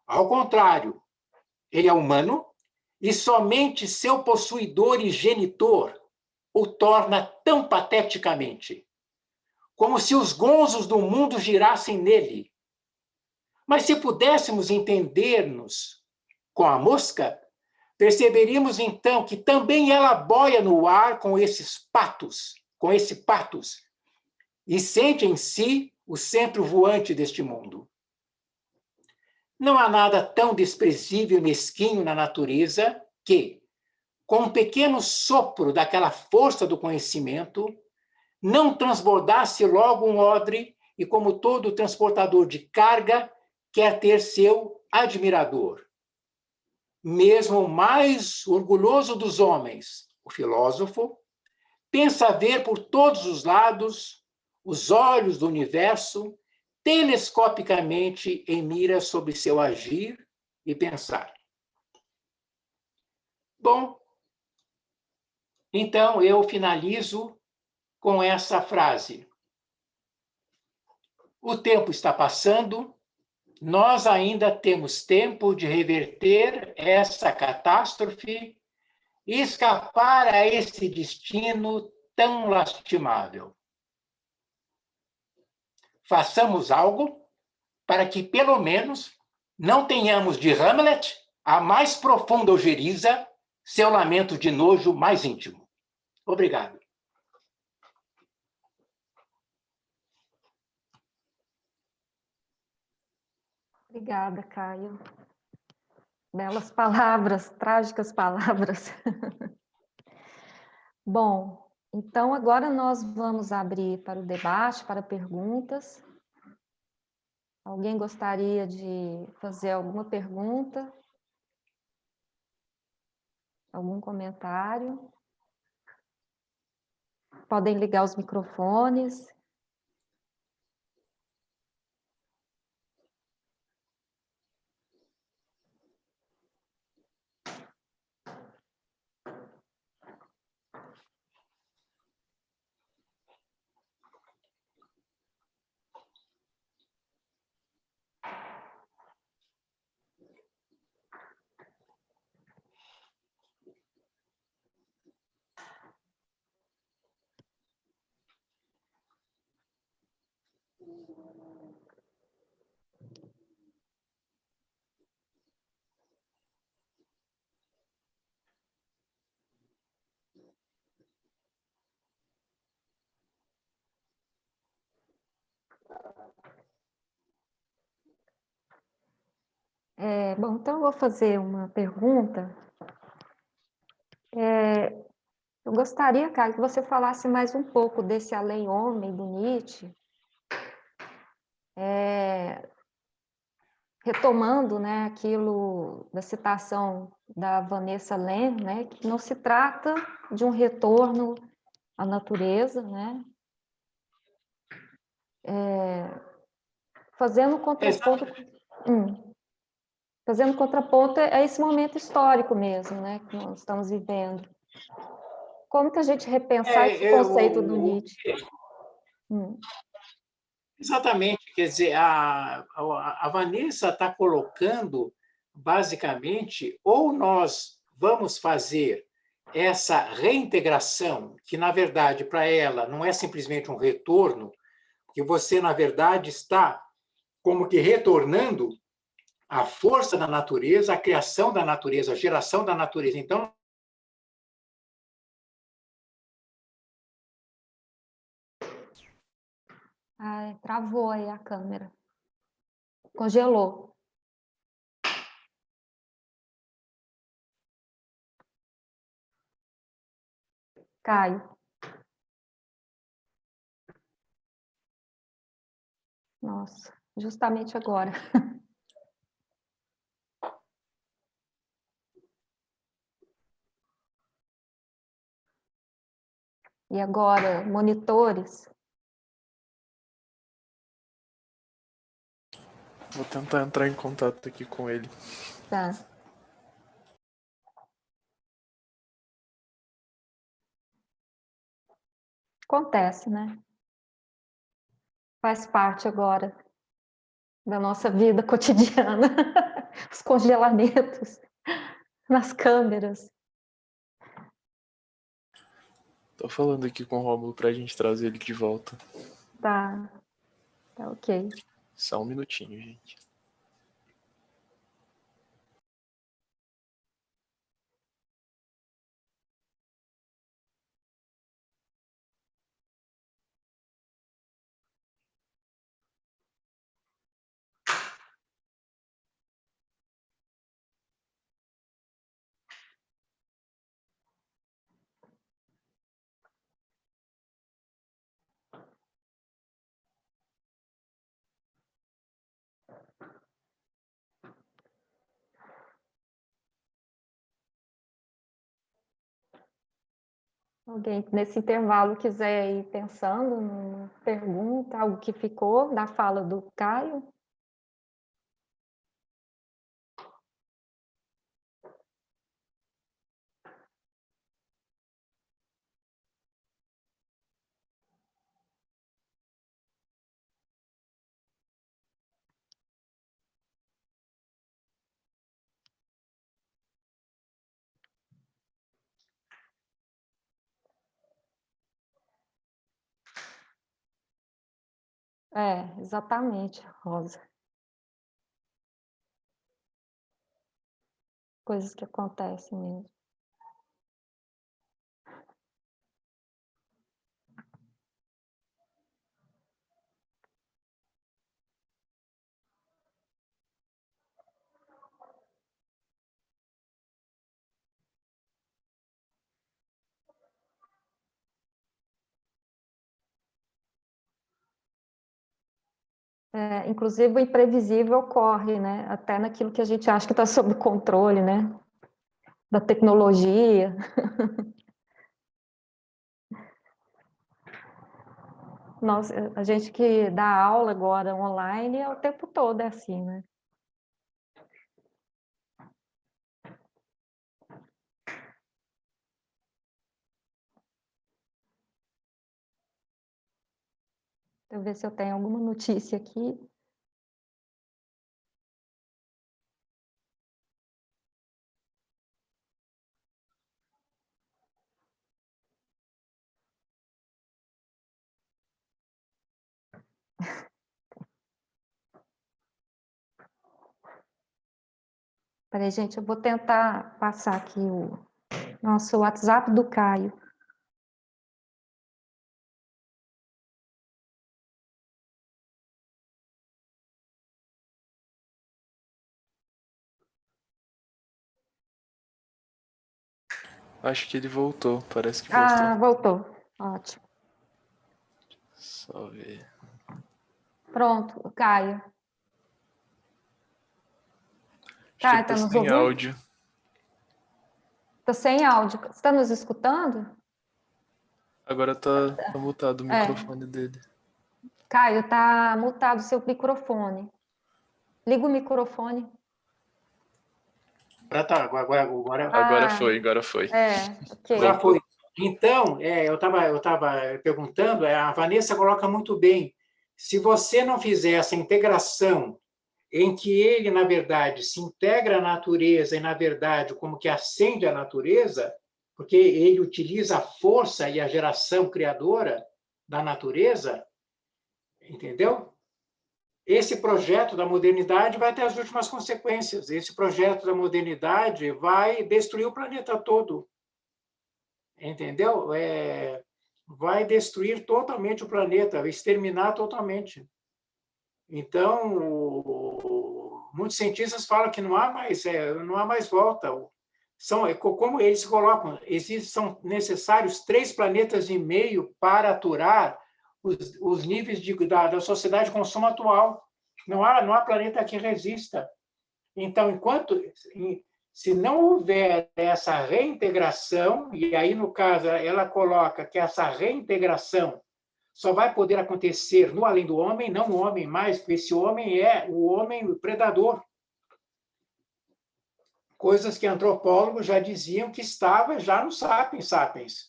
Ao contrário, ele é humano e somente seu possuidor e genitor o torna tão pateticamente, como se os gonzos do mundo girassem nele. Mas se pudéssemos entender-nos com a mosca, perceberíamos então que também ela boia no ar com esse patos, e sente em si o centro voante deste mundo. Não há nada tão desprezível e mesquinho na natureza que, com um pequeno sopro daquela força do conhecimento, não transbordasse logo um odre e, como todo transportador de carga, quer ter seu admirador. Mesmo o mais orgulhoso dos homens, o filósofo, pensa ver por todos os lados os olhos do universo telescopicamente em mira sobre seu agir e pensar. Bom, então eu finalizo com essa frase. O tempo está passando, nós ainda temos tempo de reverter essa catástrofe e escapar a esse destino tão lastimável. Façamos algo para que, pelo menos, não tenhamos de Hamlet a mais profunda ojeriza, seu lamento de nojo mais íntimo. Obrigado. Obrigada, Caio. Belas palavras, trágicas palavras. Bom, então agora nós vamos abrir para o debate, para perguntas. Alguém gostaria de fazer alguma pergunta? Algum comentário? Podem ligar os microfones. Bom, então eu vou fazer uma pergunta. Eu gostaria, Caio, que você falasse mais um pouco desse além-homem do Nietzsche, retomando, né, aquilo da citação da Vanessa Len, né, que não se trata de um retorno à natureza, né, fazendo contraponto, a esse momento histórico mesmo, né, que nós estamos vivendo. Como que a gente repensar esse conceito do Nietzsche? Exatamente, quer dizer, a Vanessa está colocando, basicamente, ou nós vamos fazer essa reintegração, que, na verdade, para ela, não é simplesmente um retorno, que você, na verdade, está como que retornando a força da natureza, a criação da natureza, a geração da natureza. Então, Ai, travou aí a câmera. Congelou. Caio. Nossa, justamente agora. E agora, monitores. Vou tentar entrar em contato aqui com ele. Tá. Acontece, né? Faz parte agora da nossa vida cotidiana. Os congelamentos nas câmeras. Tô falando aqui com o Rômulo pra gente trazer ele de volta. Tá. Tá ok. Só um minutinho, gente. Alguém nesse intervalo quiser ir pensando numa pergunta, algo que ficou da fala do Caio? É, exatamente, Rosa. Coisas que acontecem mesmo. É, inclusive, o imprevisível ocorre, né? Até naquilo que a gente acha que está sob controle, né? Da tecnologia. Nós, a gente que dá aula agora online, é o tempo todo é assim, né? Deixa eu ver se eu tenho alguma notícia aqui. Peraí, gente, eu vou tentar passar aqui o nosso WhatsApp do Caio. Acho que ele voltou. Parece que Ah, voltou. voltou. Ótimo. Só ver. Pronto, Caio. Acho Caio, que tá ele tá nos sem ouvindo? áudio. Tá sem áudio. Você está nos escutando? Agora tá mutado o microfone dele. Caio, tá mutado o seu microfone. Liga o microfone. Agora foi. Ok. já foi. Então, eu estava perguntando, a Vanessa coloca muito bem, se você não fizer essa integração em que ele, na verdade, se integra à natureza e, na verdade, como que acende a natureza, porque ele utiliza a força e a geração criadora da natureza, Entendeu? Esse projeto da modernidade vai ter as últimas consequências. Esse projeto da modernidade vai destruir o planeta todo. Entendeu? Vai destruir totalmente o planeta, exterminar totalmente. Então, muitos cientistas falam que não há mais volta. Como eles colocam, são necessários 3,5 planetas para aturar os níveis da sociedade de consumo atual. Não há planeta que resista. Então, se não houver essa reintegração, e aí, no caso, ela coloca que essa reintegração só vai poder acontecer no além do homem, não no homem mais, porque esse homem é o homem predador. Coisas que antropólogos já diziam que estava já no Sapiens Sapiens.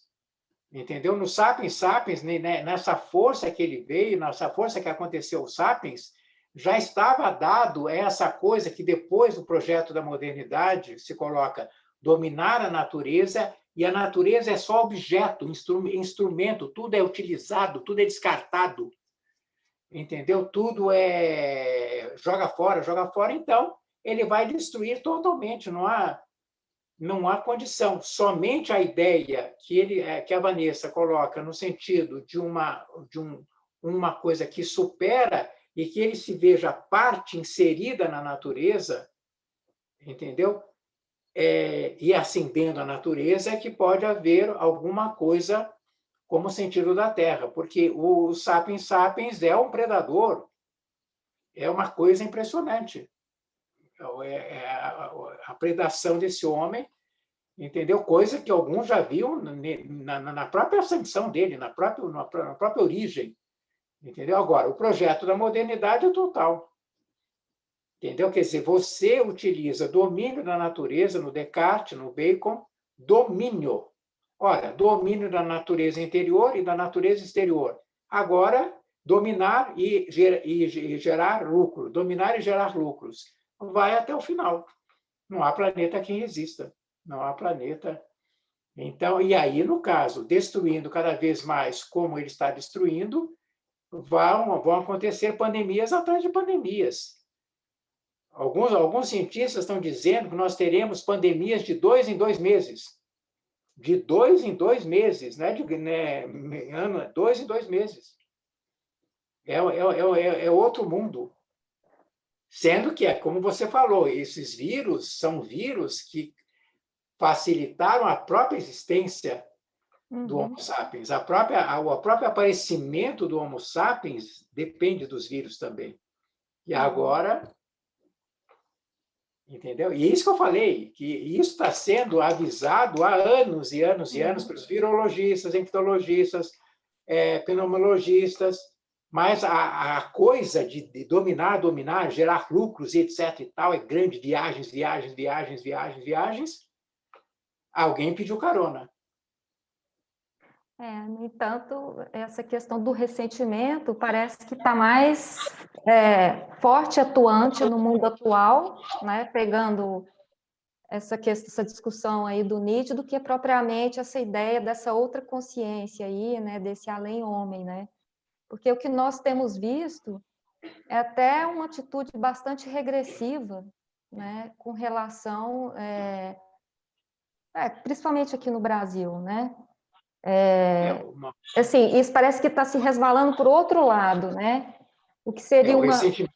Entendeu? No Sapiens Sapiens, nessa força que ele veio, nessa força que aconteceu o Sapiens, já estava dado essa coisa que depois do projeto da modernidade se coloca dominar a natureza, e a natureza é só objeto, instrumento, tudo é utilizado, tudo é descartado. Entendeu? Tudo joga fora, então ele vai destruir totalmente, não há condição. Somente a ideia que a Vanessa coloca no sentido de uma coisa que supera e que ele se veja parte inserida na natureza, entendeu? E ascendendo a natureza, é que pode haver alguma coisa como o sentido da Terra, porque o Sapiens Sapiens é um predador, é uma coisa impressionante. A predação desse homem, entendeu? Coisa que alguns já viam na própria ascensão dele, na própria origem. Entendeu? Agora, o projeto da modernidade é total. Entendeu? Quer dizer, você utiliza domínio da natureza, no Descartes, no Bacon, domínio. Ora, domínio da natureza interior e da natureza exterior. Agora, dominar e gerar lucro. Dominar e gerar lucros. Vai até o final. Não há planeta que resista. Não há planeta. Então, e aí, no caso, destruindo cada vez mais como ele está destruindo, vão acontecer pandemias atrás de pandemias. Alguns cientistas estão dizendo que nós teremos pandemias de 2 em 2 meses. De 2 em 2 meses, né? 2 em 2 meses. É outro mundo. Sendo que, como você falou, esses vírus são vírus que facilitaram a própria existência do Homo sapiens. O próprio aparecimento do Homo sapiens depende dos vírus também. E agora, entendeu? E isso que eu falei, que isso está sendo avisado há anos e anos e anos pelos virologistas, infectologistas, pneumologistas, mas a coisa de dominar, gerar lucros e etc. e tal, é grande, viagens. Alguém pediu carona. No entanto, essa questão do ressentimento parece que está mais forte, atuante no mundo atual, né? Pegando essa discussão aí do Nietzsche, do que propriamente essa ideia dessa outra consciência aí, né? Desse além-homem, né? Porque o que nós temos visto é até uma atitude bastante regressiva, né? Com relação, principalmente aqui no Brasil, né? Assim, isso parece que está se resvalando por outro lado, né? O que seria o ressentimento.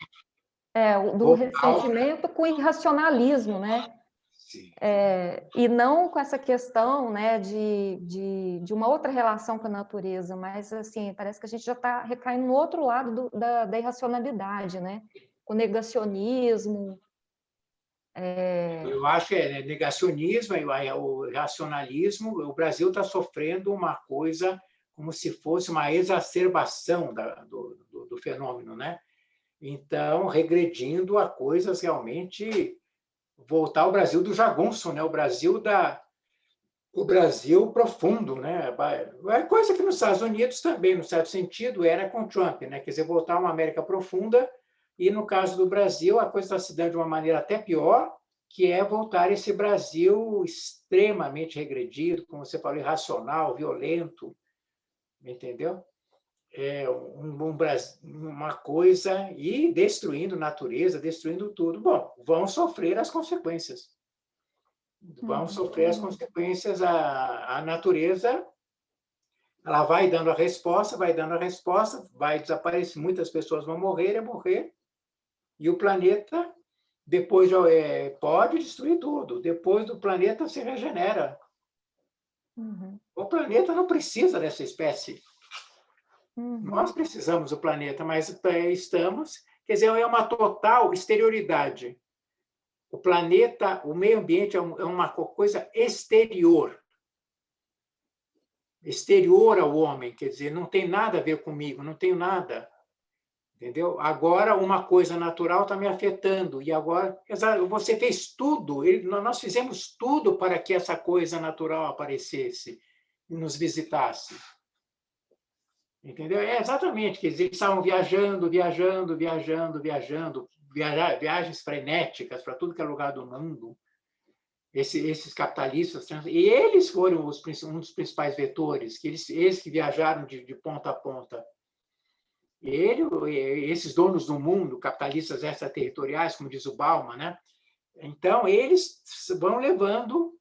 Do ressentimento com irracionalismo, né? Sim. E não com essa questão, né, de uma outra relação com a natureza, mas assim, parece que a gente já está recaindo no outro lado da irracionalidade, né? Com negacionismo. Eu acho que negacionismo, o racionalismo. O Brasil está sofrendo uma coisa como se fosse uma exacerbação do fenômeno, né? Então, regredindo a coisas realmente, voltar ao Brasil do jagunço, né? O Brasil profundo, né? É coisa que nos Estados Unidos também, no certo sentido, era com Trump, né? Quer dizer, voltar a uma América profunda. E, no caso do Brasil, a coisa está se dando de uma maneira até pior, que é voltar esse Brasil extremamente regredido, como você falou, irracional, violento, entendeu? uma coisa e destruindo natureza, destruindo tudo. Bom, vão sofrer as consequências. Vão sofrer as consequências. A natureza, ela vai dando a resposta, vai desaparecer, muitas pessoas vão morrer, e o planeta depois pode destruir tudo. Depois do planeta se regenera. O planeta não precisa dessa espécie. Nós precisamos do planeta, mas estamos... Quer dizer, é uma total exterioridade. O planeta, o meio ambiente é uma coisa exterior. Exterior ao homem, quer dizer, não tem nada a ver comigo, não tenho nada. Entendeu? Agora, uma coisa natural está me afetando. E agora, você fez tudo, nós fizemos tudo para que essa coisa natural aparecesse e nos visitasse. Entendeu? Exatamente, quer dizer, eles estavam viajando, viagens frenéticas para tudo que é lugar do mundo. Esses capitalistas, e eles foram um dos principais vetores, eles que viajaram de ponta a ponta. Esses donos do mundo, capitalistas extraterritoriais, como diz o Bauman, né? Então, eles vão levando...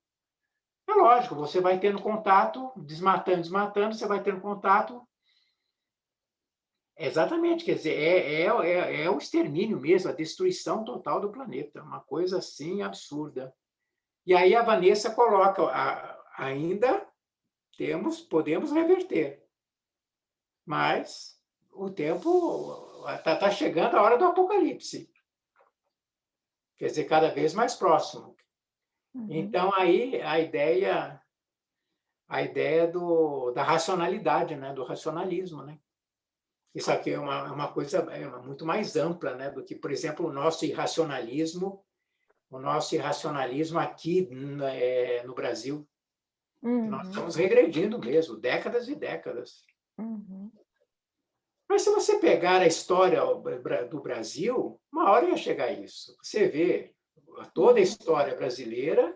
É lógico, você vai tendo contato, desmatando, você vai tendo contato. Exatamente, quer dizer, é o extermínio mesmo, a destruição total do planeta, uma coisa assim absurda. E aí a Vanessa coloca, ainda podemos reverter, mas o tempo está chegando a hora do apocalipse, quer dizer, cada vez mais próximo. Então, aí a ideia da racionalidade, né? Do racionalismo, né? Isso aqui é uma coisa muito mais ampla, né? Do que, por exemplo, o nosso irracionalismo aqui no Brasil. Nós estamos regredindo mesmo, décadas e décadas. Mas se você pegar a história do Brasil, uma hora ia chegar a isso. Você vê toda a história brasileira,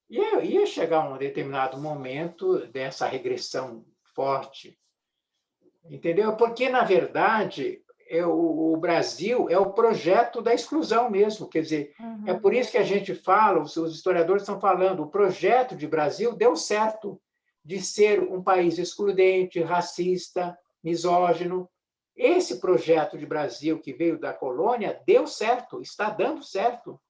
ia chegar a um determinado momento dessa regressão forte. Entendeu? Porque, na verdade, o Brasil é o projeto da exclusão mesmo. Quer dizer, é por isso que a gente fala, os historiadores estão falando, o projeto de Brasil deu certo de ser um país excludente, racista, misógino. Esse projeto de Brasil que veio da colônia deu certo, está dando certo.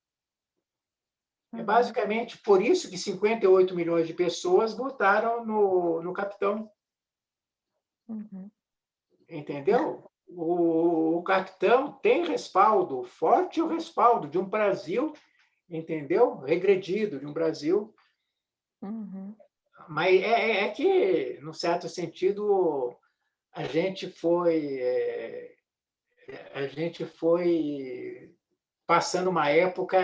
É basicamente por isso que 58 milhões de pessoas votaram no capitão. Entendeu? O capitão tem respaldo, forte o respaldo de um Brasil, entendeu? Regredido, de um Brasil. Mas é que, num certo sentido, a gente foi passando uma época,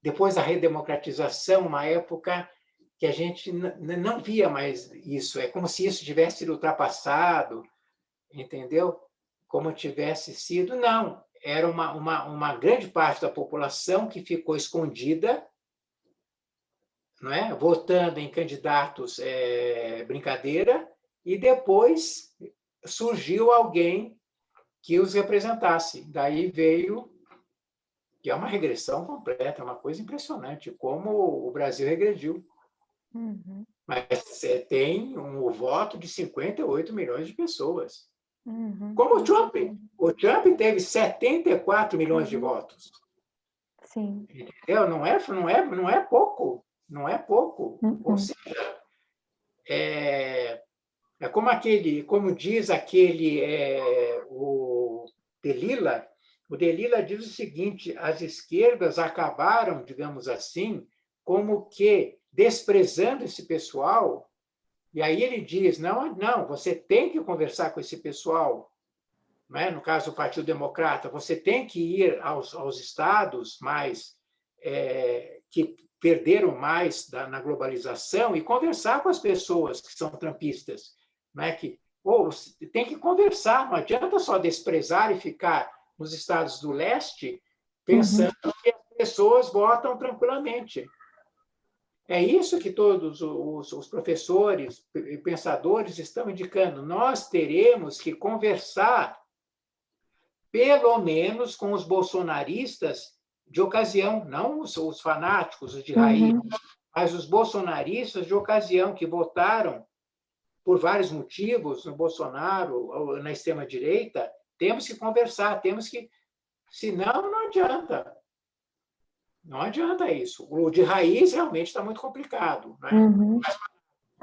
depois da redemocratização, uma época que a gente não via mais isso. É como se isso tivesse sido ultrapassado, entendeu? Como tivesse sido, não. Era uma grande parte da população que ficou escondida, não é? Votando em candidatos brincadeira, e depois surgiu alguém que os representasse. Daí veio, que é uma regressão completa, é uma coisa impressionante, como o Brasil regrediu. Mas você tem o voto de 58 milhões de pessoas. Como o Trump. O Trump teve 74 milhões de votos. Sim. Entendeu? Não é pouco. Não é pouco. Ou seja, como diz o Delila. O Delila diz o seguinte: as esquerdas acabaram, digamos assim, como que desprezando esse pessoal. E aí ele diz, não, você tem que conversar com esse pessoal, né? No caso do Partido Democrata, você tem que ir aos estados mais que perderam mais na globalização e conversar com as pessoas que são trumpistas. Né? Você tem que conversar, não adianta só desprezar e ficar nos estados do leste pensando que as pessoas votam tranquilamente. É isso que todos os professores e pensadores estão indicando. Nós teremos que conversar, pelo menos, com os bolsonaristas de ocasião, não os fanáticos, os de raiz, mas os bolsonaristas de ocasião, que votaram por vários motivos no Bolsonaro ou na extrema-direita. Temos que conversar, temos que. Senão, não adianta. Não adianta isso. O de raiz realmente está muito complicado, né?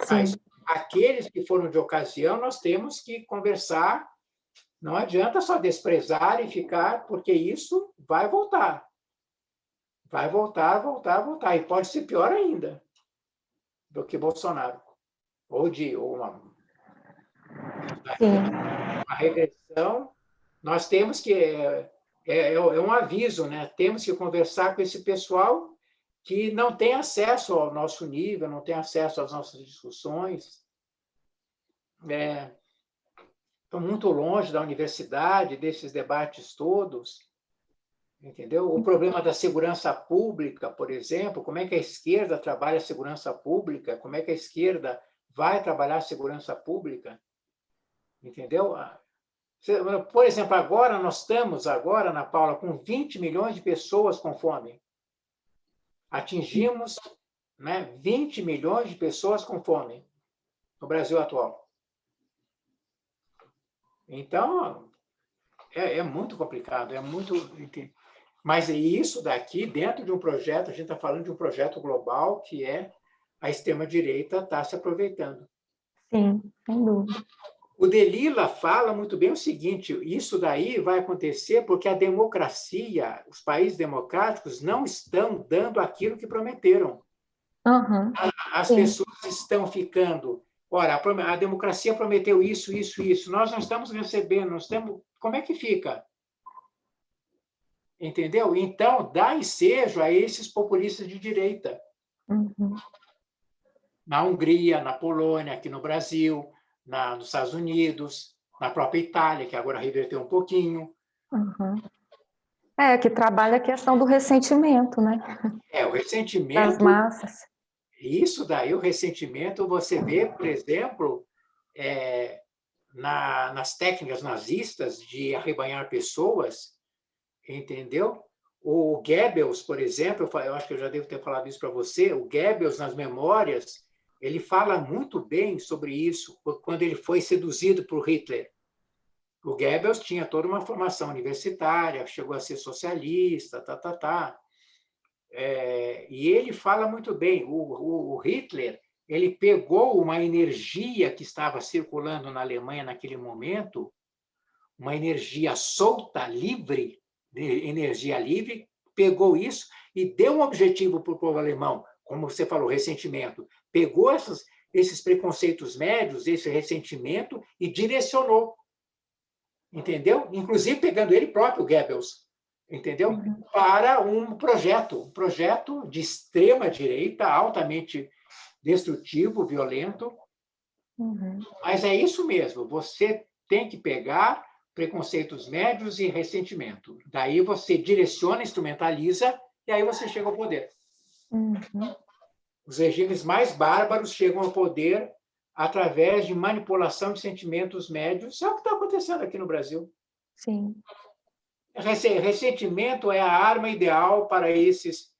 Mas aqueles que foram de ocasião, nós temos que conversar. Não adianta só desprezar e ficar, porque isso vai voltar. Vai voltar, voltar, voltar. E pode ser pior ainda do que Bolsonaro. Ou uma regressão. Nós temos que. É um aviso, né? Temos que conversar com esse pessoal que não tem acesso ao nosso nível, não tem acesso às nossas discussões. Estão muito longe da universidade, desses debates todos. Entendeu? O problema da segurança pública, por exemplo, como é que a esquerda trabalha a segurança pública, como é que a esquerda vai trabalhar a segurança pública. Entendeu? Por exemplo, agora nós estamos, Ana Paula, com 20 milhões de pessoas com fome. Atingimos, né, 20 milhões de pessoas com fome no Brasil atual. Então, é muito complicado, é muito... Mas isso daqui, dentro de um projeto, a gente está falando de um projeto global que a extrema-direita está se aproveitando. Sim, sem dúvida. O Delila fala muito bem o seguinte: isso daí vai acontecer porque a democracia, os países democráticos não estão dando aquilo que prometeram. As pessoas estão ficando... Ora, a democracia prometeu isso, isso, isso. Nós não estamos recebendo, nós temos... Como é que fica? Entendeu? Então, dá ensejo a esses populistas de direita. Na Hungria, na Polônia, aqui no Brasil, nos Estados Unidos, na própria Itália, que agora reverteu um pouquinho. Que trabalha a questão do ressentimento, né? O ressentimento... Das massas. Isso daí, o ressentimento, você vê, por exemplo, nas técnicas nazistas de arrebanhar pessoas, entendeu? O Goebbels, por exemplo, eu acho que eu já devo ter falado isso para você, o Goebbels, nas memórias, ele fala muito bem sobre isso, quando ele foi seduzido por Hitler. O Goebbels tinha toda uma formação universitária, chegou a ser socialista, e ele fala muito bem. O Hitler, ele pegou uma energia que estava circulando na Alemanha naquele momento, uma energia solta, livre, energia livre, pegou isso e deu um objetivo para o povo alemão, como você falou, ressentimento. Pegou esses preconceitos médios, esse ressentimento, e direcionou. Entendeu? Inclusive pegando ele próprio, Goebbels, entendeu? Para um projeto de extrema-direita, altamente destrutivo, violento. Mas é isso mesmo, você tem que pegar preconceitos médios e ressentimento. Daí você direciona, instrumentaliza, e aí você chega ao poder. Os regimes mais bárbaros chegam ao poder através de manipulação de sentimentos médios. É o que está acontecendo aqui no Brasil. Sim. Ressentimento é a arma ideal para esses...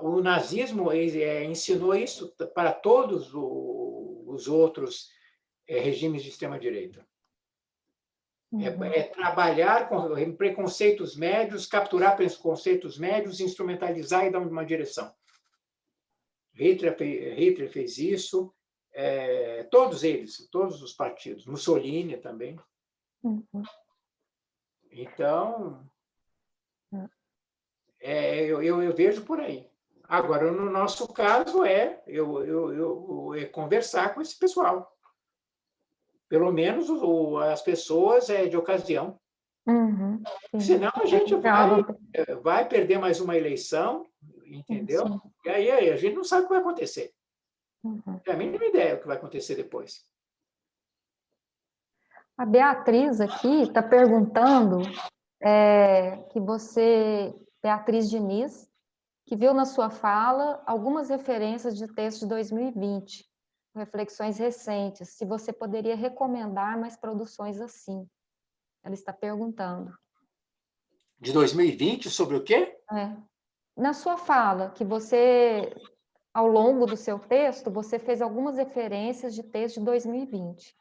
O nazismo ensinou isso para todos os outros regimes de extrema-direita. Trabalhar com preconceitos médios, capturar preconceitos médios, instrumentalizar e dar uma direção. Hitler fez isso, todos eles, todos os partidos, Mussolini também. Então, eu vejo por aí. Agora, no nosso caso, conversar com esse pessoal. Pelo menos as pessoas de ocasião. Senão a gente vai perder mais uma eleição, entendeu? E aí a gente não sabe o que vai acontecer. Não tem a mínima ideia do que vai acontecer depois. A Beatriz aqui está perguntando que você, Beatriz Diniz, que viu na sua fala algumas referências de textos de 2020, reflexões recentes, se você poderia recomendar mais produções assim. Ela está perguntando. De 2020, sobre o quê? Na sua fala, que você, ao longo do seu texto, você fez algumas referências de texto de 2020.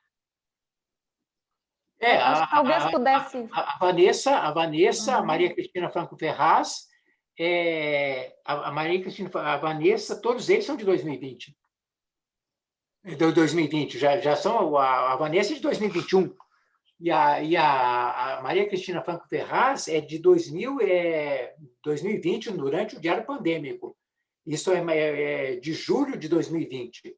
Acho que talvez pudesse... A Vanessa, a Maria Cristina Franco Ferraz, a Vanessa, todos eles são de 2020. De 2020, já são, a Vanessa é de 2021. E a Maria Cristina Franco Ferraz é de 2020, durante o Diário Pandêmico. Isso é de julho de 2020.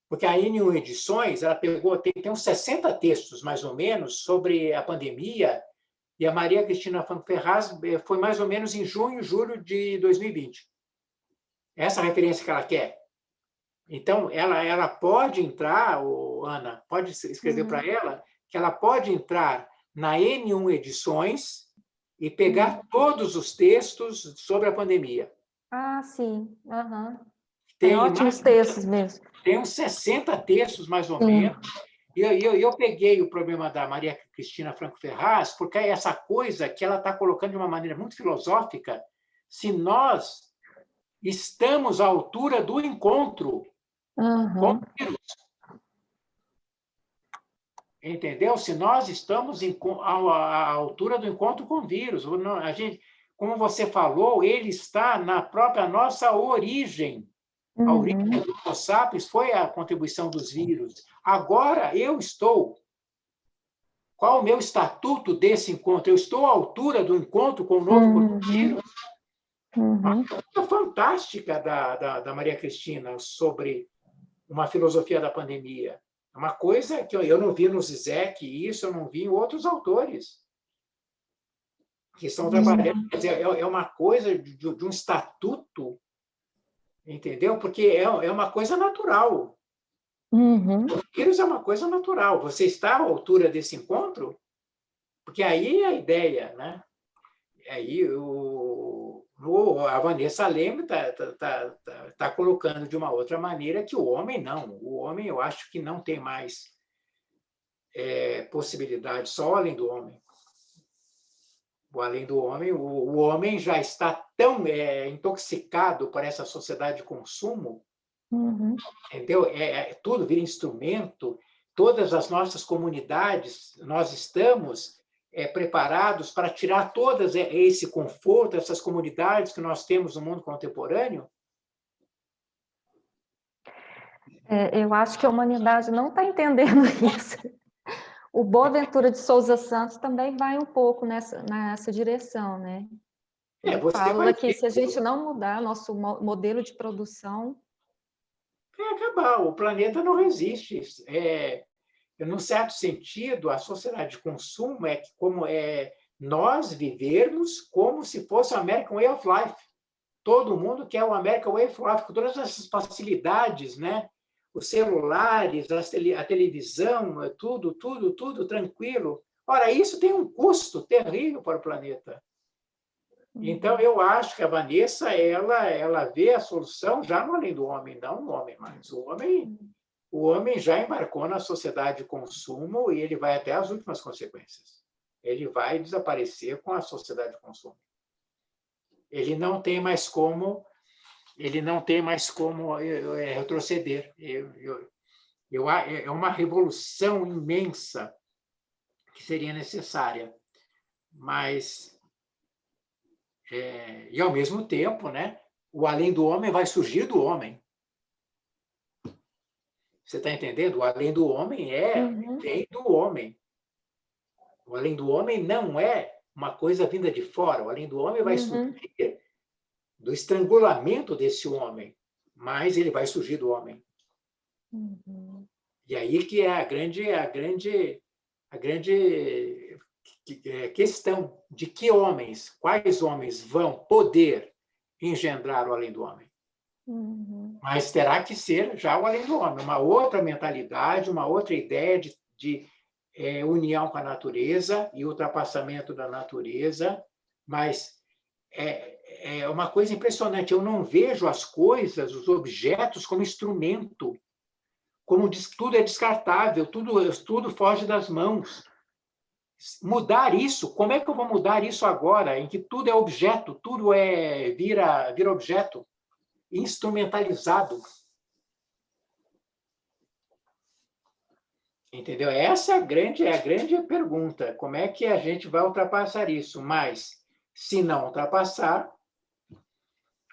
Porque a N1 Edições, ela pegou, tem uns 60 textos, mais ou menos, sobre a pandemia, e a Maria Cristina Franco Ferraz foi mais ou menos em junho, julho de 2020. Essa é a referência que ela quer. Então, ela pode entrar, Ana, pode escrever para ela, que ela pode entrar na N1 Edições e pegar todos os textos sobre a pandemia. Ah, sim. Tem ótimos textos mesmo. Tem uns 60 textos, mais ou menos. E eu peguei o problema da Maria Cristina Franco Ferraz, porque é essa coisa que ela está colocando de uma maneira muito filosófica, se nós estamos à altura do encontro com o vírus. Entendeu? Se nós estamos à altura do encontro com o vírus. A gente, como você falou, ele está na própria nossa origem. A origem do Homo sapiens foi a contribuição dos vírus. Agora eu estou. Qual o meu estatuto desse encontro? Eu estou à altura do encontro com o novo vírus? Uma coisa fantástica da Maria Cristina sobre uma filosofia da pandemia. É uma coisa que eu não vi no Zizek, isso eu não vi em outros autores que estão trabalhando. Quer dizer, é uma coisa de um estatuto, entendeu? Porque é uma coisa natural. O vírus é uma coisa natural. Você está à altura desse encontro? Porque aí é a ideia, né? Aí a Vanessa Leme está colocando de uma outra maneira que o homem não. O homem, eu acho que não tem mais possibilidade, só além do homem. O além do homem, o homem já está tão intoxicado por essa sociedade de consumo, entendeu? Tudo vira instrumento, todas as nossas comunidades, nós estamos preparados para tirar todo esse conforto, essas comunidades que nós temos no mundo contemporâneo? Eu acho que a humanidade não está entendendo isso. O Boaventura de Souza Santos também vai um pouco nessa direção, né? Ele fala que se a gente não mudar nosso modelo de produção... Vai acabar, o planeta não resiste. Num certo sentido, a sociedade de consumo como nós vivermos como se fosse o American Way of Life. Todo mundo quer o American Way of Life, com todas essas facilidades, né? Os celulares, a televisão, tudo tranquilo. Ora, isso tem um custo terrível para o planeta. Então, eu acho que a Vanessa ela vê a solução já no além do homem, não no homem mais. O homem já embarcou na sociedade de consumo e ele vai até as últimas consequências. Ele vai desaparecer com a sociedade de consumo. Ele não tem mais como retroceder. É uma revolução imensa que seria necessária, mas e ao mesmo tempo, né, o além do homem vai surgir do homem. Você está entendendo? O além do homem vem do homem. O além do homem não é uma coisa vinda de fora. O além do homem vai surgir do estrangulamento desse homem, mas ele vai surgir do homem. E aí que é a grande questão de que homens, quais homens vão poder engendrar o além do homem. Mas terá que ser já o além do homem, uma outra mentalidade, uma outra ideia de união com a natureza e ultrapassamento da natureza, mas é uma coisa impressionante. Eu não vejo as coisas, os objetos, como instrumento, como tudo é descartável, tudo foge das mãos. Mudar isso, como é que eu vou mudar isso agora, em que tudo é objeto, tudo vira objeto, instrumentalizado? Entendeu? Essa é a grande pergunta. Como é que a gente vai ultrapassar isso? Mas, se não ultrapassar,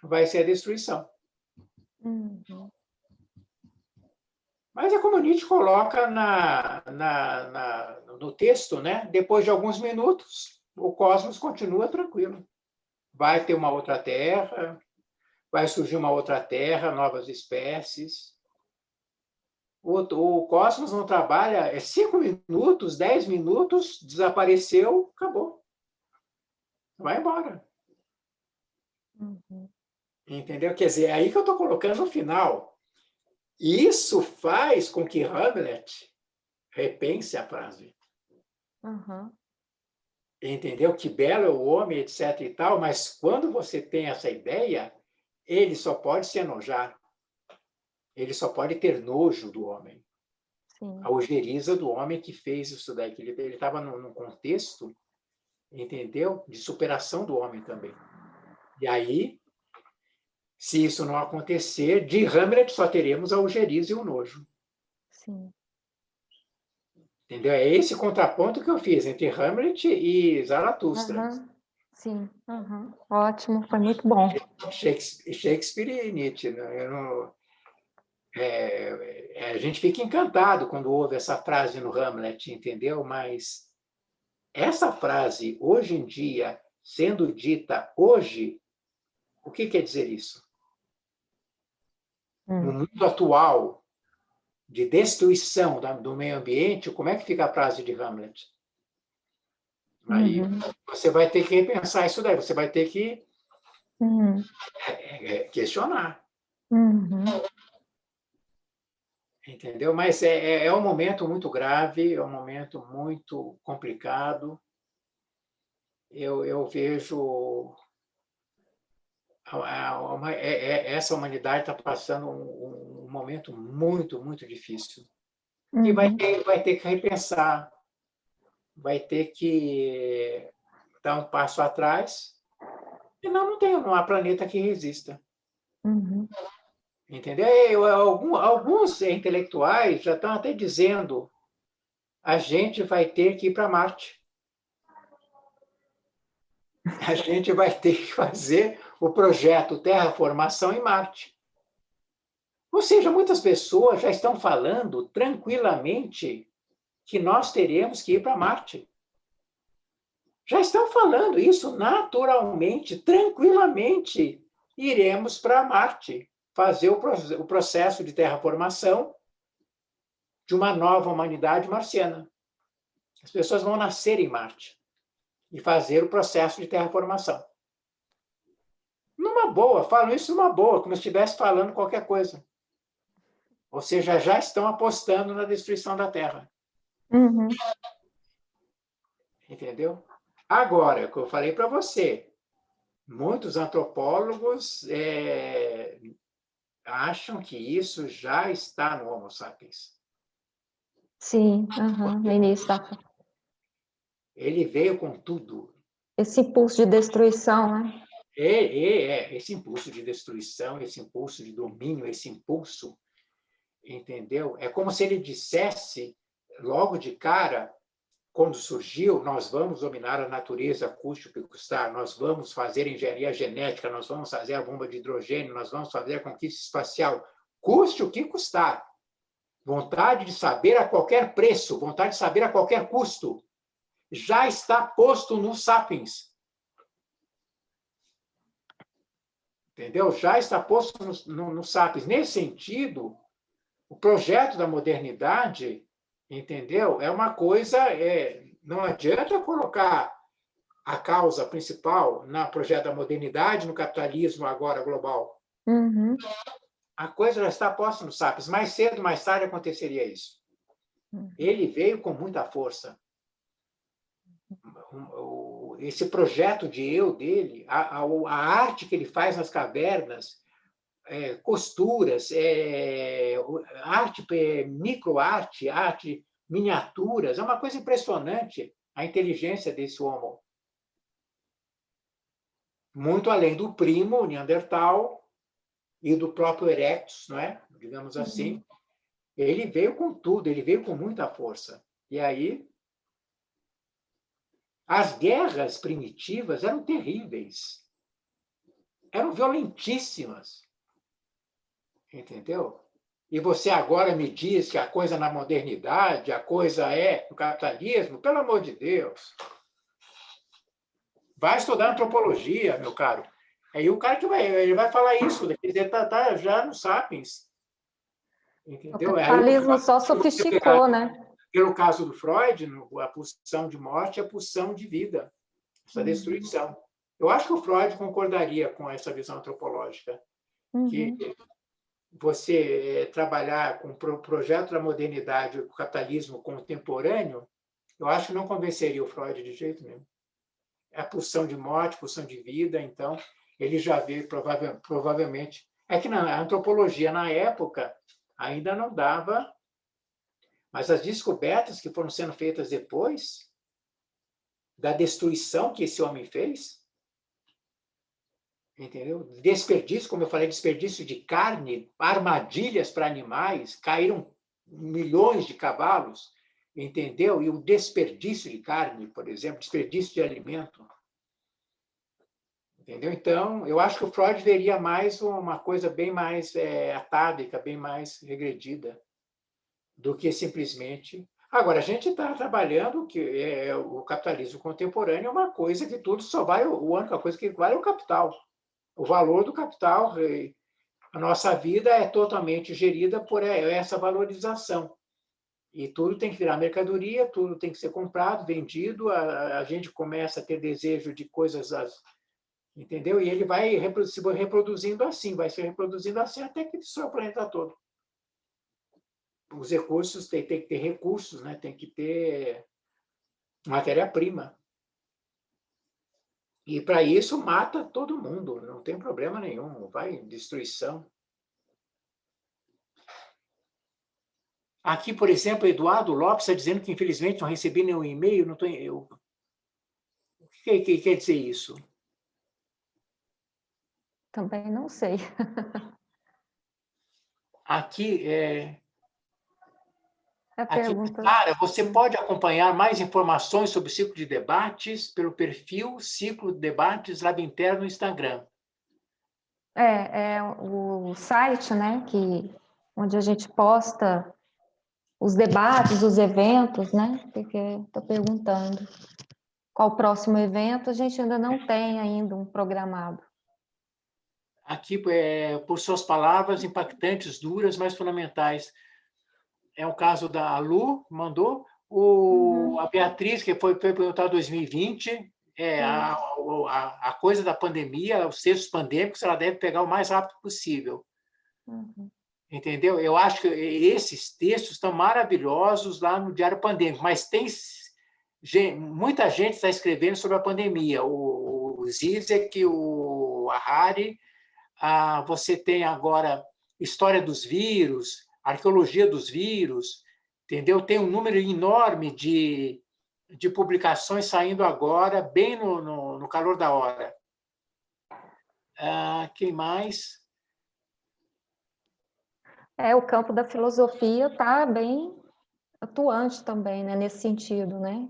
vai ser a destruição. Uhum. Mas é como Nietzsche coloca no texto, né? Depois de alguns minutos, o cosmos continua tranquilo. Vai ter uma outra Terra, vai surgir uma outra Terra, novas espécies. O cosmos não trabalha, 5 minutos, 10 minutos, desapareceu, acabou. Vai embora. Uhum. Entendeu? Quer dizer, é aí que eu estou colocando no final. Isso faz com que Hamlet repense a frase. Uhum. Entendeu? Que belo é o homem, etc. e tal, mas quando você tem essa ideia, ele só pode se enojar. Ele só pode ter nojo do homem. Sim. A ojeriza do homem que fez isso daí. Que ele estava num contexto, entendeu? De superação do homem também. E aí, se isso não acontecer, de Hamlet só teremos a ojeriza e o nojo. Sim. Entendeu? É esse contraponto que eu fiz entre Hamlet e Zaratustra. Uhum. Sim. Uhum. Ótimo, foi muito bom. Shakespeare e Nietzsche. Né? A gente fica encantado quando ouve essa frase no Hamlet, entendeu? Mas essa frase, hoje em dia, sendo dita hoje, o que quer dizer isso? No mundo atual, de destruição do meio ambiente, como é que fica a frase de Hamlet? Aí você vai ter que repensar isso daí, você vai ter que questionar. Entendeu? Mas é um momento muito grave, é um momento muito complicado. Eu vejo essa humanidade está passando um momento muito, muito difícil. E vai ter que repensar, vai ter que dar um passo atrás, senão não há planeta que resista. Entendeu? Alguns intelectuais já estão até dizendo a gente vai ter que ir para Marte. A gente vai ter que fazer o projeto Terraformação em Marte. Ou seja, muitas pessoas já estão falando tranquilamente que nós teremos que ir para Marte. Já estão falando isso naturalmente, tranquilamente. Iremos para Marte fazer o processo de terraformação de uma nova humanidade marciana. As pessoas vão nascer em Marte e fazer o processo de terraformação. Numa boa, falam isso numa boa, como se estivesse falando qualquer coisa. Ou seja, já estão apostando na destruição da Terra. Entendeu? Agora, o que eu falei para você, muitos antropólogos acham que isso já está no Homo sapiens. Sim, no início da... Ele veio com tudo. Esse impulso de destruição, né? Esse impulso de destruição, esse impulso de domínio, esse impulso, entendeu? É como se ele dissesse, logo de cara, quando surgiu, nós vamos dominar a natureza, custe o que custar, nós vamos fazer engenharia genética, nós vamos fazer a bomba de hidrogênio, nós vamos fazer a conquista espacial, custe o que custar. Vontade de saber a qualquer preço, vontade de saber a qualquer custo, já está posto no Sapiens. Entendeu? Já está posto no Sapiens. Nesse sentido, o projeto da modernidade, entendeu? É uma coisa... não adianta colocar a causa principal no projeto da modernidade, no capitalismo agora global. A coisa já está posta no Sapiens. Mais cedo, mais tarde aconteceria isso. Ele veio com muita força. esse projeto de eu dele, a arte que ele faz nas cavernas, costuras, arte, microarte, arte, miniaturas, é uma coisa impressionante a inteligência desse homo. Muito além do primo Neandertal e do próprio Erectus, não é? Digamos assim. Ele veio com tudo, ele veio com muita força. E aí, as guerras primitivas eram terríveis, eram violentíssimas, entendeu? E você agora me diz que a coisa na modernidade, a coisa é no capitalismo, pelo amor de Deus. Vai estudar antropologia, meu caro. Aí o cara que ele vai falar isso, ele tá já no Sapiens. O Entendeu? capitalismo só sofisticou, né? Pelo caso do Freud, a pulsão de morte é a pulsão de vida, essa destruição. Eu acho que o Freud concordaria com essa visão antropológica, que você trabalhar com o projeto da modernidade, o capitalismo contemporâneo, eu acho que não convenceria o Freud de jeito nenhum. É a pulsão de morte, pulsão de vida, então ele já vê provavelmente. É que na antropologia, na época, ainda não dava, mas as descobertas que foram sendo feitas depois da destruição que esse homem fez, entendeu? Desperdício, como eu falei, desperdício de carne, armadilhas para animais, caíram milhões de cavalos, entendeu? E o desperdício de carne, por exemplo, desperdício de alimento. Entendeu? Então, eu acho que o Freud veria mais uma coisa bem mais atávica, bem mais regredida, do que simplesmente. Agora, a gente está trabalhando que o capitalismo contemporâneo é uma coisa que tudo só vai, a única coisa que vale é o capital. O valor do capital, a nossa vida é totalmente gerida por essa valorização. E tudo tem que virar mercadoria, tudo tem que ser comprado, vendido, a gente começa a ter desejo de coisas, entendeu? E ele vai se reproduzindo assim, vai se reproduzindo assim até que destrói o planeta todo. Os recursos, tem que ter recursos, né? Tem que ter matéria-prima. E, para isso, mata todo mundo, não tem problema nenhum, vai em destruição. Aqui, por exemplo, Eduardo Lopes está dizendo que, infelizmente, não recebi nenhum e-mail. Não tô, o que quer dizer isso? Também não sei. Aqui, pergunta. Clara, você pode acompanhar mais informações sobre o ciclo de debates pelo perfil Ciclo de Debates Lab Interno no Instagram. É o site, né, onde a gente posta os debates, os eventos, né? Porque estou perguntando qual o próximo evento, a gente ainda não tem ainda um programado. Aqui, por suas palavras impactantes, duras, mas fundamentais. É o caso da Lu, mandou. A Beatriz, que foi perguntar 2020, a coisa da pandemia, os textos pandêmicos, ela deve pegar o mais rápido possível. Entendeu? Eu acho que esses textos estão maravilhosos lá no Diário Pandêmico, mas tem muita gente está escrevendo sobre a pandemia. O Zizek, o Harari, você tem agora história dos vírus, arqueologia dos vírus, entendeu? Tem um número enorme de publicações saindo agora, bem no calor da hora. Quem mais? O campo da filosofia está bem atuante também, né, nesse sentido, né?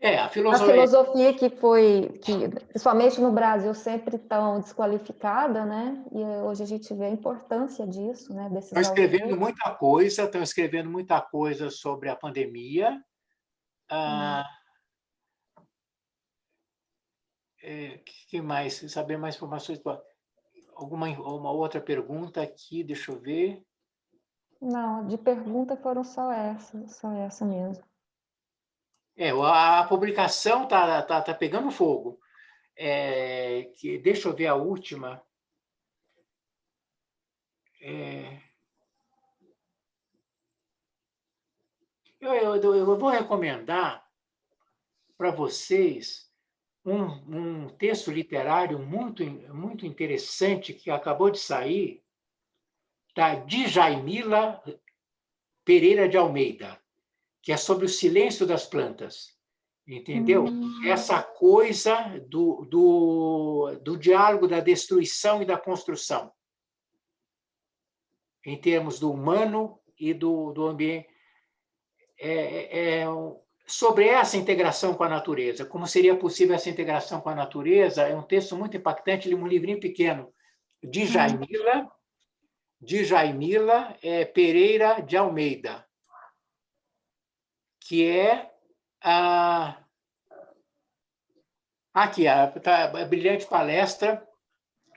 A A filosofia que principalmente no Brasil, sempre tão desqualificada, né? E hoje a gente vê a importância disso, né? Desses estão escrevendo muita coisa sobre a pandemia. Que mais? Saber mais informações? Uma outra pergunta aqui, deixa eu ver. Não, de pergunta foram só essa mesmo. A publicação tá pegando fogo. Deixa eu ver a última. Eu vou recomendar para vocês um texto literário muito interessante que acabou de sair, da Djaimila Pereira de Almeida, que é sobre o silêncio das plantas. Entendeu? Essa coisa do diálogo da destruição e da construção, em termos do humano e do ambiente. Sobre essa integração com a natureza, como seria possível essa integração com a natureza, é um texto muito impactante, um livrinho pequeno, de Djaimila Pereira de Almeida, que é aqui, a brilhante palestra,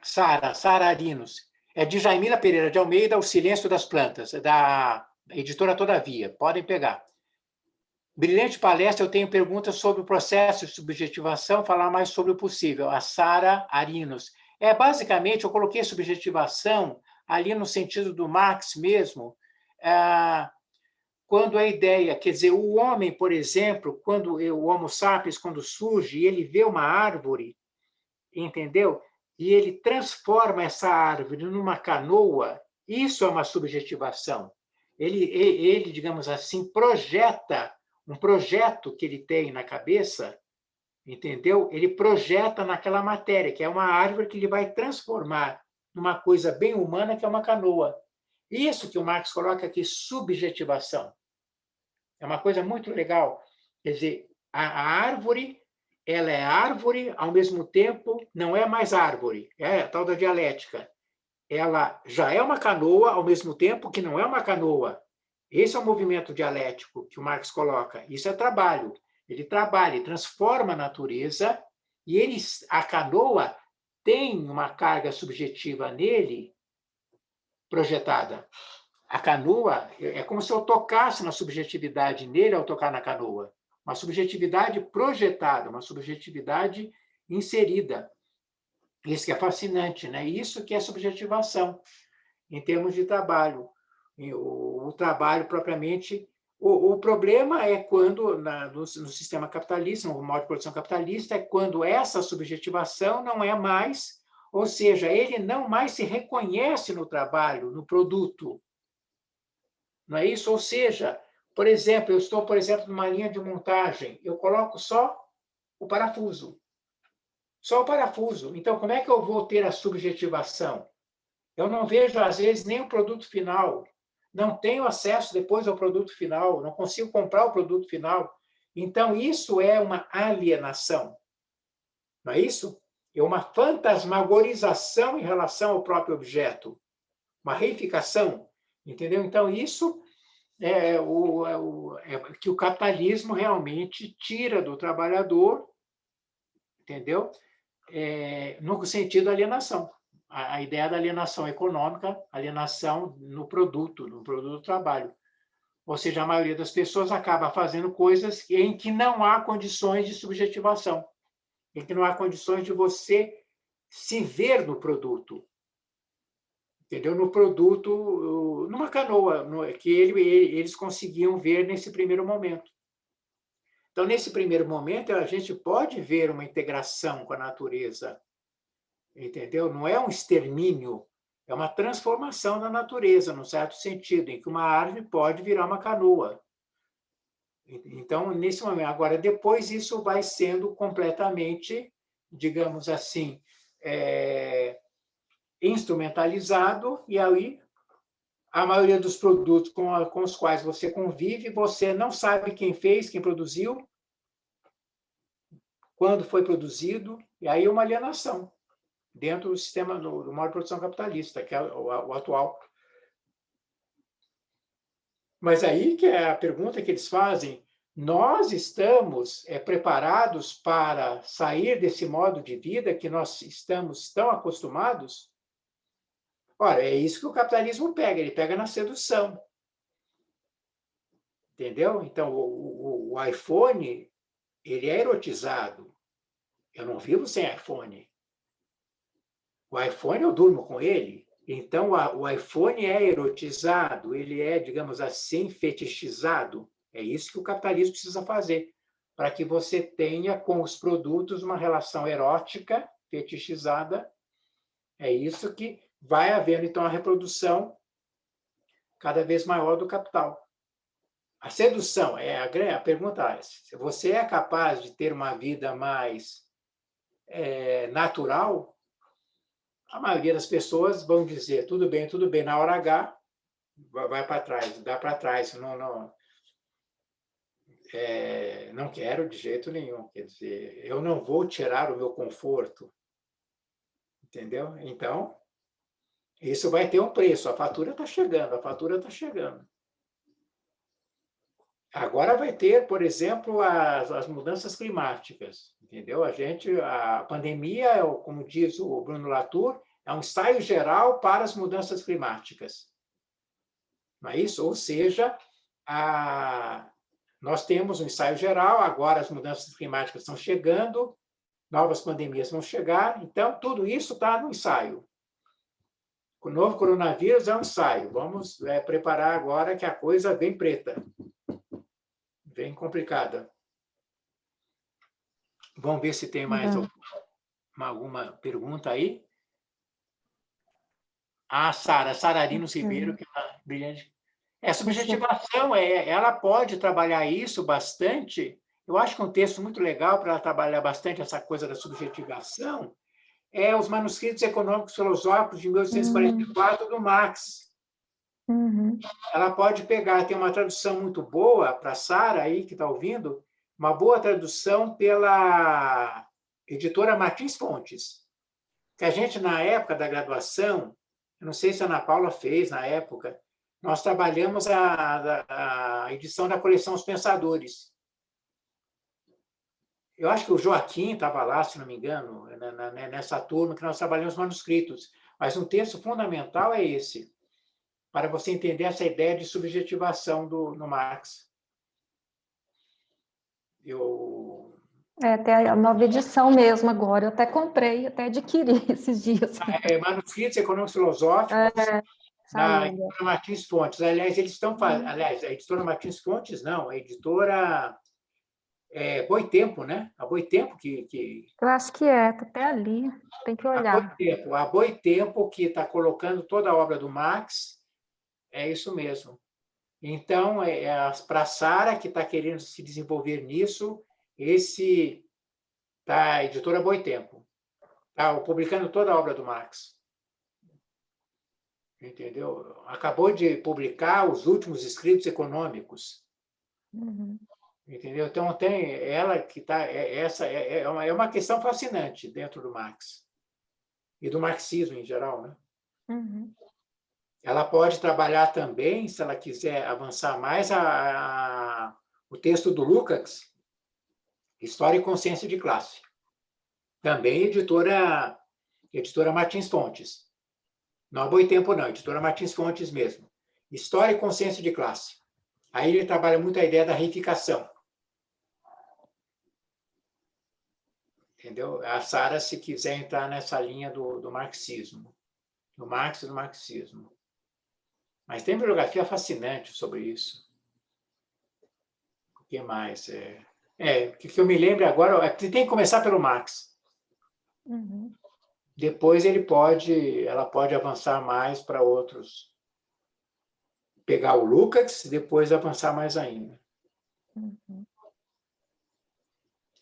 Sara Arinos, é de Djaimila Pereira de Almeida, O Silêncio das Plantas, da editora Todavia, podem pegar. Brilhante palestra, eu tenho perguntas sobre o processo de subjetivação, falar mais sobre o possível. A Sara Arinos. Basicamente, eu coloquei subjetivação ali no sentido do Marx mesmo, quando a ideia, quer dizer, o homem, por exemplo, quando o Homo sapiens, quando surge, e ele vê uma árvore, entendeu? E ele transforma essa árvore numa canoa, isso é uma subjetivação. Ele, digamos assim, projeta um projeto que ele tem na cabeça, entendeu? Ele projeta naquela matéria, que é uma árvore que ele vai transformar numa coisa bem humana, que é uma canoa. Isso que o Marx coloca aqui, subjetivação. É uma coisa muito legal. Quer dizer, a árvore, ela é árvore, ao mesmo tempo não é mais árvore. É a tal da dialética. Ela já é uma canoa, ao mesmo tempo que não é uma canoa. Esse é o movimento dialético que o Marx coloca. Isso é trabalho. Ele trabalha, ele transforma a natureza e a canoa tem uma carga subjetiva nele projetada. A canoa é como se eu tocasse na subjetividade nele ao tocar na canoa. Uma subjetividade projetada, uma subjetividade inserida. Isso que é fascinante, né? Isso que é subjetivação em termos de trabalho. O trabalho propriamente... O problema é quando, no sistema capitalista, no modo de produção capitalista, é quando essa subjetivação não é mais, ou seja, ele não mais se reconhece no trabalho, no produto. Não é isso? Ou seja, por exemplo, eu estou, numa linha de montagem, eu coloco só o parafuso. Só o parafuso. Então, como é que eu vou ter a subjetivação? Eu não vejo, às vezes, nem o produto final. Não tenho acesso depois ao produto final, não consigo comprar o produto final. Então, isso é uma alienação. Não é isso? É uma fantasmagorização em relação ao próprio objeto. Uma reificação. Entendeu? Então, isso é que o capitalismo realmente tira do trabalhador, entendeu? No sentido da alienação. A ideia da alienação econômica, alienação no produto do trabalho. Ou seja, a maioria das pessoas acaba fazendo coisas em que não há condições de subjetivação, em que não há condições de você se ver no produto. Entendeu? No produto, numa canoa, que eles conseguiam ver nesse primeiro momento. Então, nesse primeiro momento, a gente pode ver uma integração com a natureza, entendeu? Não é um extermínio, é uma transformação da natureza, num certo sentido, em que uma árvore pode virar uma canoa. Então, nesse momento. Agora, depois, isso vai sendo completamente, digamos assim, instrumentalizado, e aí a maioria dos produtos com os quais você convive, você não sabe quem fez, quem produziu, quando foi produzido, e aí é uma alienação dentro do sistema, do modo de produção capitalista, que é o atual. Mas aí que é a pergunta que eles fazem: nós estamos preparados para sair desse modo de vida que nós estamos tão acostumados? Ora, é isso que o capitalismo pega, ele pega na sedução. Entendeu? Então, o iPhone, ele é erotizado. Eu não vivo sem iPhone. O iPhone, eu durmo com ele. Então, o iPhone é erotizado, ele é, digamos assim, fetichizado. É isso que o capitalismo precisa fazer. para que você tenha com os produtos uma relação erótica, fetichizada. É isso que vai havendo, então, a reprodução cada vez maior do capital. A sedução, a pergunta é, se você é capaz de ter uma vida mais natural, a maioria das pessoas vão dizer, tudo bem, na hora H, vai para trás, dá para trás, não quero de jeito nenhum. Quer dizer, eu não vou tirar o meu conforto. Entendeu? Então, isso vai ter um preço. A fatura está chegando, Agora vai ter, por exemplo, as mudanças climáticas. Entendeu? A pandemia, como diz o Bruno Latour, é um ensaio geral para as mudanças climáticas. Não é isso? Ou seja, nós temos um ensaio geral, agora as mudanças climáticas estão chegando, novas pandemias vão chegar, então tudo isso está no ensaio. O novo coronavírus é um ensaio. Vamos preparar agora que a coisa vem preta, bem complicada. Vamos ver se tem mais alguma pergunta aí. Sararino Ribeiro, que está brilhante. Subjetivação, ela pode trabalhar isso bastante. Eu acho que um texto muito legal para ela trabalhar bastante essa coisa da subjetivação é os manuscritos econômicos filosóficos de 1844 do Marx. Ela pode pegar, tem uma tradução muito boa para a Sara aí que está ouvindo, uma boa tradução pela editora Martins Fontes, que a gente na época da graduação, eu não sei se a Ana Paula fez na época, nós trabalhamos a edição da coleção Os Pensadores. Eu acho que o Joaquim estava lá, se não me engano, nessa turma que nós trabalhamos manuscritos. Mas um texto fundamental é esse, para você entender essa ideia de subjetivação no Marx. Até a nova edição mesmo agora. Eu até comprei, até adquiri esses dias. Manuscritos Econômicos Filosóficos, da editora Martins Fontes. Aliás, eles estão fazendo... Aliás, a editora Martins Fontes, não, a editora... Boitempo, né? A Boitempo que... Eu acho que está até ali, tem que olhar. A Boitempo que está colocando toda a obra do Marx, é isso mesmo. Então, para a Sara, que está querendo se desenvolver nisso, a editora Boitempo, está publicando toda a obra do Marx. Entendeu? Acabou de publicar os últimos escritos econômicos. Entendeu? Então, tem ela que está... Essa é uma questão fascinante dentro do Marx. E do marxismo em geral, né? Ela pode trabalhar também, se ela quiser avançar mais, o texto do Lukács, História e Consciência de Classe. Também editora Martins Fontes. Não a Boitempo, não, editora Martins Fontes mesmo. História e Consciência de Classe. Aí ele trabalha muito a ideia da reificação. Entendeu? A Sara, se quiser entrar nessa linha do marxismo, do Marx e do marxismo. Mas tem bibliografia fascinante sobre isso. O que mais? Que eu me lembro agora, tem que começar pelo Marx. Depois ela pode avançar mais para outros. Pegar o Lukács e depois avançar mais ainda.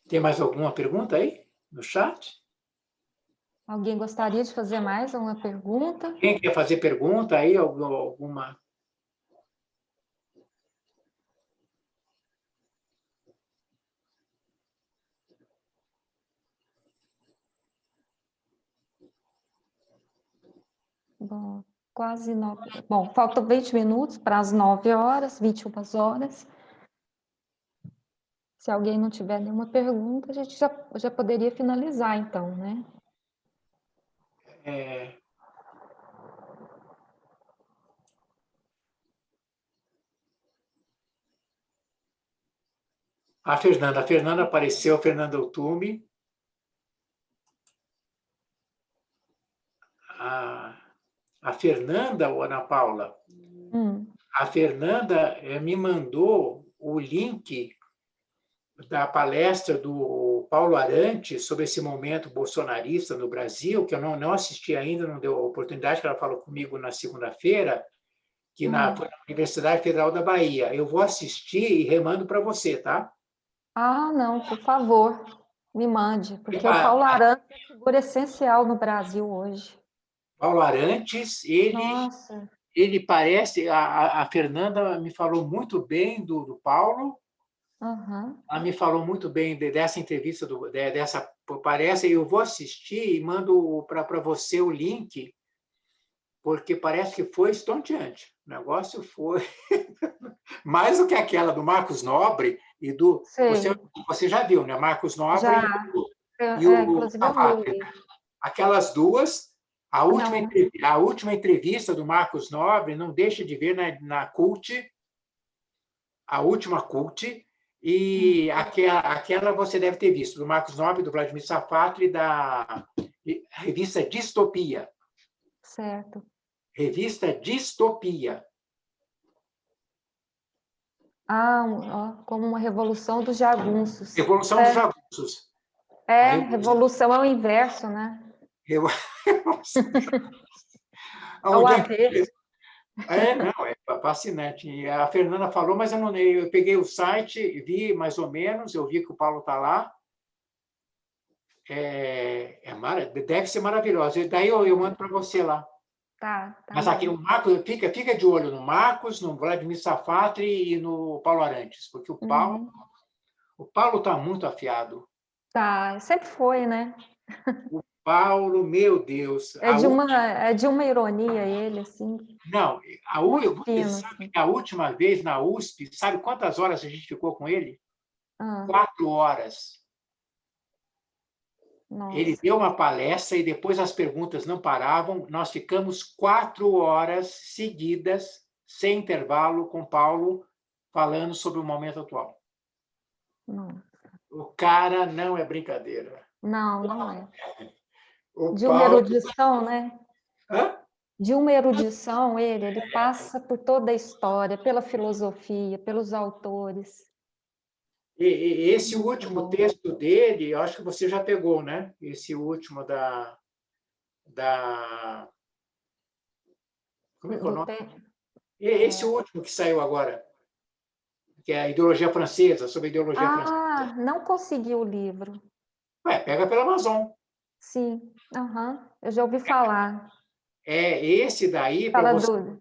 Tem mais alguma pergunta aí no chat? Alguém gostaria de fazer mais uma pergunta? Quem quer fazer pergunta aí? Alguma? Bom, quase 9. Bom, faltam 20 minutos para as 9 horas, 21 horas. Se alguém não tiver nenhuma pergunta, a gente já poderia finalizar, então, né? A Fernanda apareceu, a Fernanda Utumi. A Fernanda, ou Ana Paula? A Fernanda me mandou o link da palestra do Paulo Arantes sobre esse momento bolsonarista no Brasil, que eu não assisti ainda, não deu a oportunidade, que ela falou comigo na segunda-feira, que foi na Universidade Federal da Bahia. Eu vou assistir e remando para você, tá? Ah, não, por favor, me mande, porque o Ah, Paulo Arantes é figura essencial no Brasil hoje. Paulo Arantes, Nossa, ele parece... A Fernanda me falou muito bem do Paulo, aham. ela me falou muito bem dessa entrevista, dessa parece, eu vou assistir e mando para você o link, porque parece que foi estonteante. O negócio foi mais do que aquela do Marcos Nobre e do... Sei, Você já viu, né? Marcos Nobre já, e o inclusive eu vi o Safatli. livro. Aquelas duas, Não, a última entrevista do Marcos Nobre, não deixa de ver na Cult, a última Cult, e aquela você deve ter visto, do Marcos Nobre, do Vladimir Safatli, da revista Distopia. certo. Revista Distopia. Ah, ó, como uma revolução dos jagunços. Revolução dos Jagunços. Revolução é o inverso, né? Ao Onde é avesso. não, é fascinante. E a Fernanda falou, mas eu peguei o site, vi mais ou menos, eu vi que o Paulo está lá. Deve ser maravilhoso. E daí eu mando para você lá. Tá Mas aqui bom. o Marcos, fica de olho no Marcos, no Vladimir Safatli e no Paulo Arantes, porque o Paulo está muito afiado. Tá, sempre foi, né? O Paulo, meu Deus. É de uma ironia ele, assim, Não, muito você fino, sabe assim. que a última vez na USP, sabe quantas horas a gente ficou com ele? Ah, 4 horas. Ele nossa, deu uma palestra e depois as perguntas não paravam. Nós ficamos 4 horas seguidas, sem intervalo, com Paulo, falando sobre o momento atual. não. O cara não é brincadeira. Não, não é. O De uma Paulo... erudição, né? Hã? De uma erudição, ele passa por toda a história, pela filosofia, pelos autores. Esse Muito último bom. texto dele, eu acho que você já pegou, né? Esse último da... Como é que é o Do nome? tempo. Esse último que saiu agora, que é a ideologia francesa, sobre a ideologia francesa. Ah, não consegui o livro. Pega pela Amazon. Sim, aham, eu já ouvi falar. Esse daí, Fala do...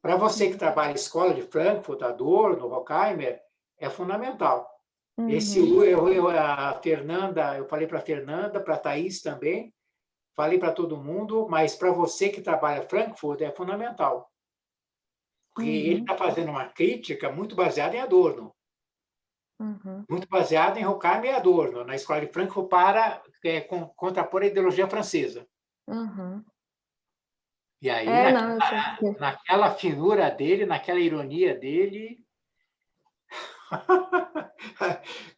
para você que trabalha em escola de Frankfurt, Adorno, Horkheimer, é fundamental. A Fernanda, eu falei para a Fernanda, para a Thaís também, falei para todo mundo, mas para você que trabalha em Frankfurt é fundamental. Porque ele está fazendo uma crítica muito baseada em Adorno, muito baseada em Horkheimer e Adorno, na escola de Frankfurt, para contrapor a ideologia francesa. E aí, Não, eu sei. naquela finura dele, naquela ironia dele,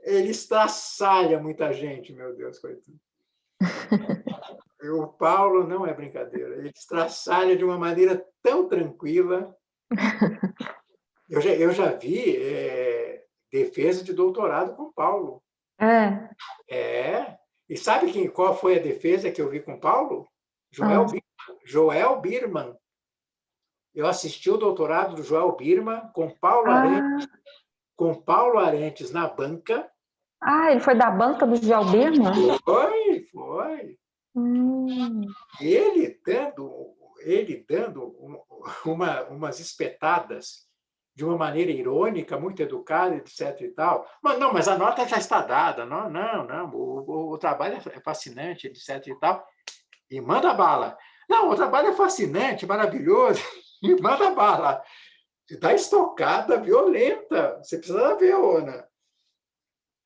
ele estraçalha muita gente, meu Deus, coitado. O Paulo não é brincadeira, ele estraçalha de uma maneira tão tranquila. Eu já vi defesa de doutorado com o Paulo. E sabe qual foi a defesa que eu vi com o Paulo? Joel Birman. Eu assisti o doutorado do Joel Birman com Paulo Arantes na banca. Ele foi da banca do Joel Birman? Foi. Hum. Ele dando umas espetadas de uma maneira irônica, muito educada, etc. e tal. Mas a nota já está dada. Não. O trabalho é fascinante, etc. e tal. E manda bala. Não, o trabalho é fascinante, maravilhoso. E manda bala. Dá estocada violenta. Você precisa ver, Ona.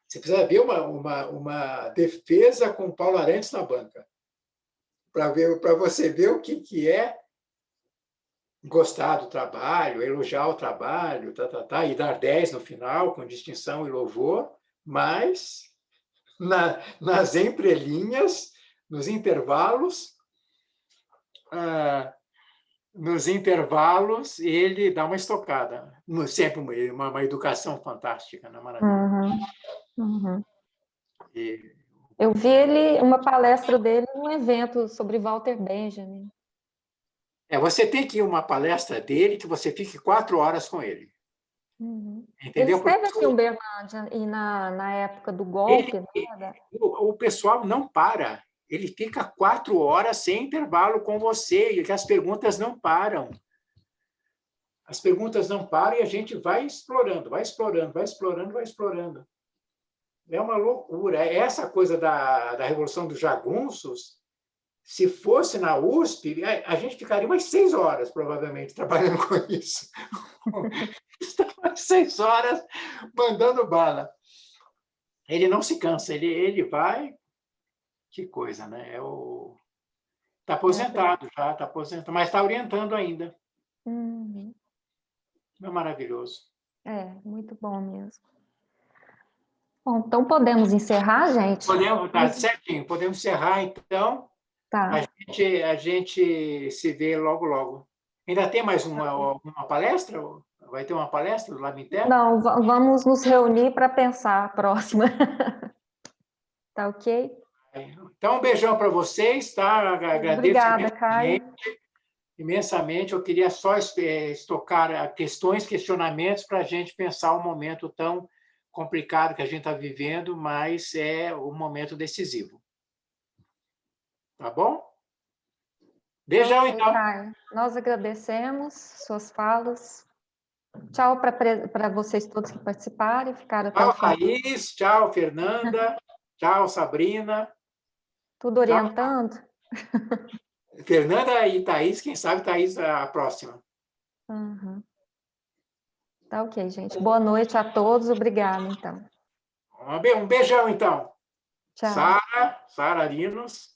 Você precisa ver uma defesa com Paulo Arantes na banca. Para você ver o que é gostar do trabalho, elogiar o trabalho, e dar 10 no final, com distinção e louvor, mas nas entrelinhas, nos intervalos, nos intervalos, ele dá uma estocada. Sempre uma educação fantástica, não é maravilha? Uhum. E, Eu vi uma palestra dele num evento sobre Walter Benjamin. você tem que ir a uma palestra dele que você fique 4 horas com ele. Ele Entendeu? esteve aqui em Uberlândia e na época do golpe, né? O pessoal não para. Ele fica 4 horas sem intervalo com você, e as perguntas não param. As perguntas não param e a gente vai explorando, vai explorando, vai explorando, vai explorando. É uma loucura. Essa coisa da Revolução dos Jagunços, se fosse na USP, a gente ficaria umas 6 horas, provavelmente, trabalhando com isso. Umas 6 horas mandando bala. Ele não se cansa, ele vai... Que coisa, né? Está aposentado já, está aposentado, mas está orientando ainda. É maravilhoso. Muito bom mesmo. Bom, então podemos encerrar, gente? Podemos, tá certinho, podemos encerrar, então. Tá. A gente se vê logo, logo. Ainda tem mais uma palestra? Vai ter uma palestra do Lab Interno? Não, vamos nos reunir para pensar a próxima. Tá ok? Então, um beijão para vocês, tá? Agradeço Obrigada, Caio. imensamente. Eu queria só estocar questões, questionamentos para a gente pensar o momento tão complicado que a gente está vivendo, mas é um momento decisivo. Tá bom? Beijão, então. Caio. Nós agradecemos suas falas. Tchau para vocês todos que participaram e ficaram até o fim. Tchau, Thaís. Tchau, Fernanda. Tchau, Sabrina. Tudo orientando? Tchau. Fernanda e Thaís, quem sabe Thaís a próxima. Tá ok, gente. Boa noite a todos. Obrigada, então. Um beijão, então. Tchau. Sara Arinos.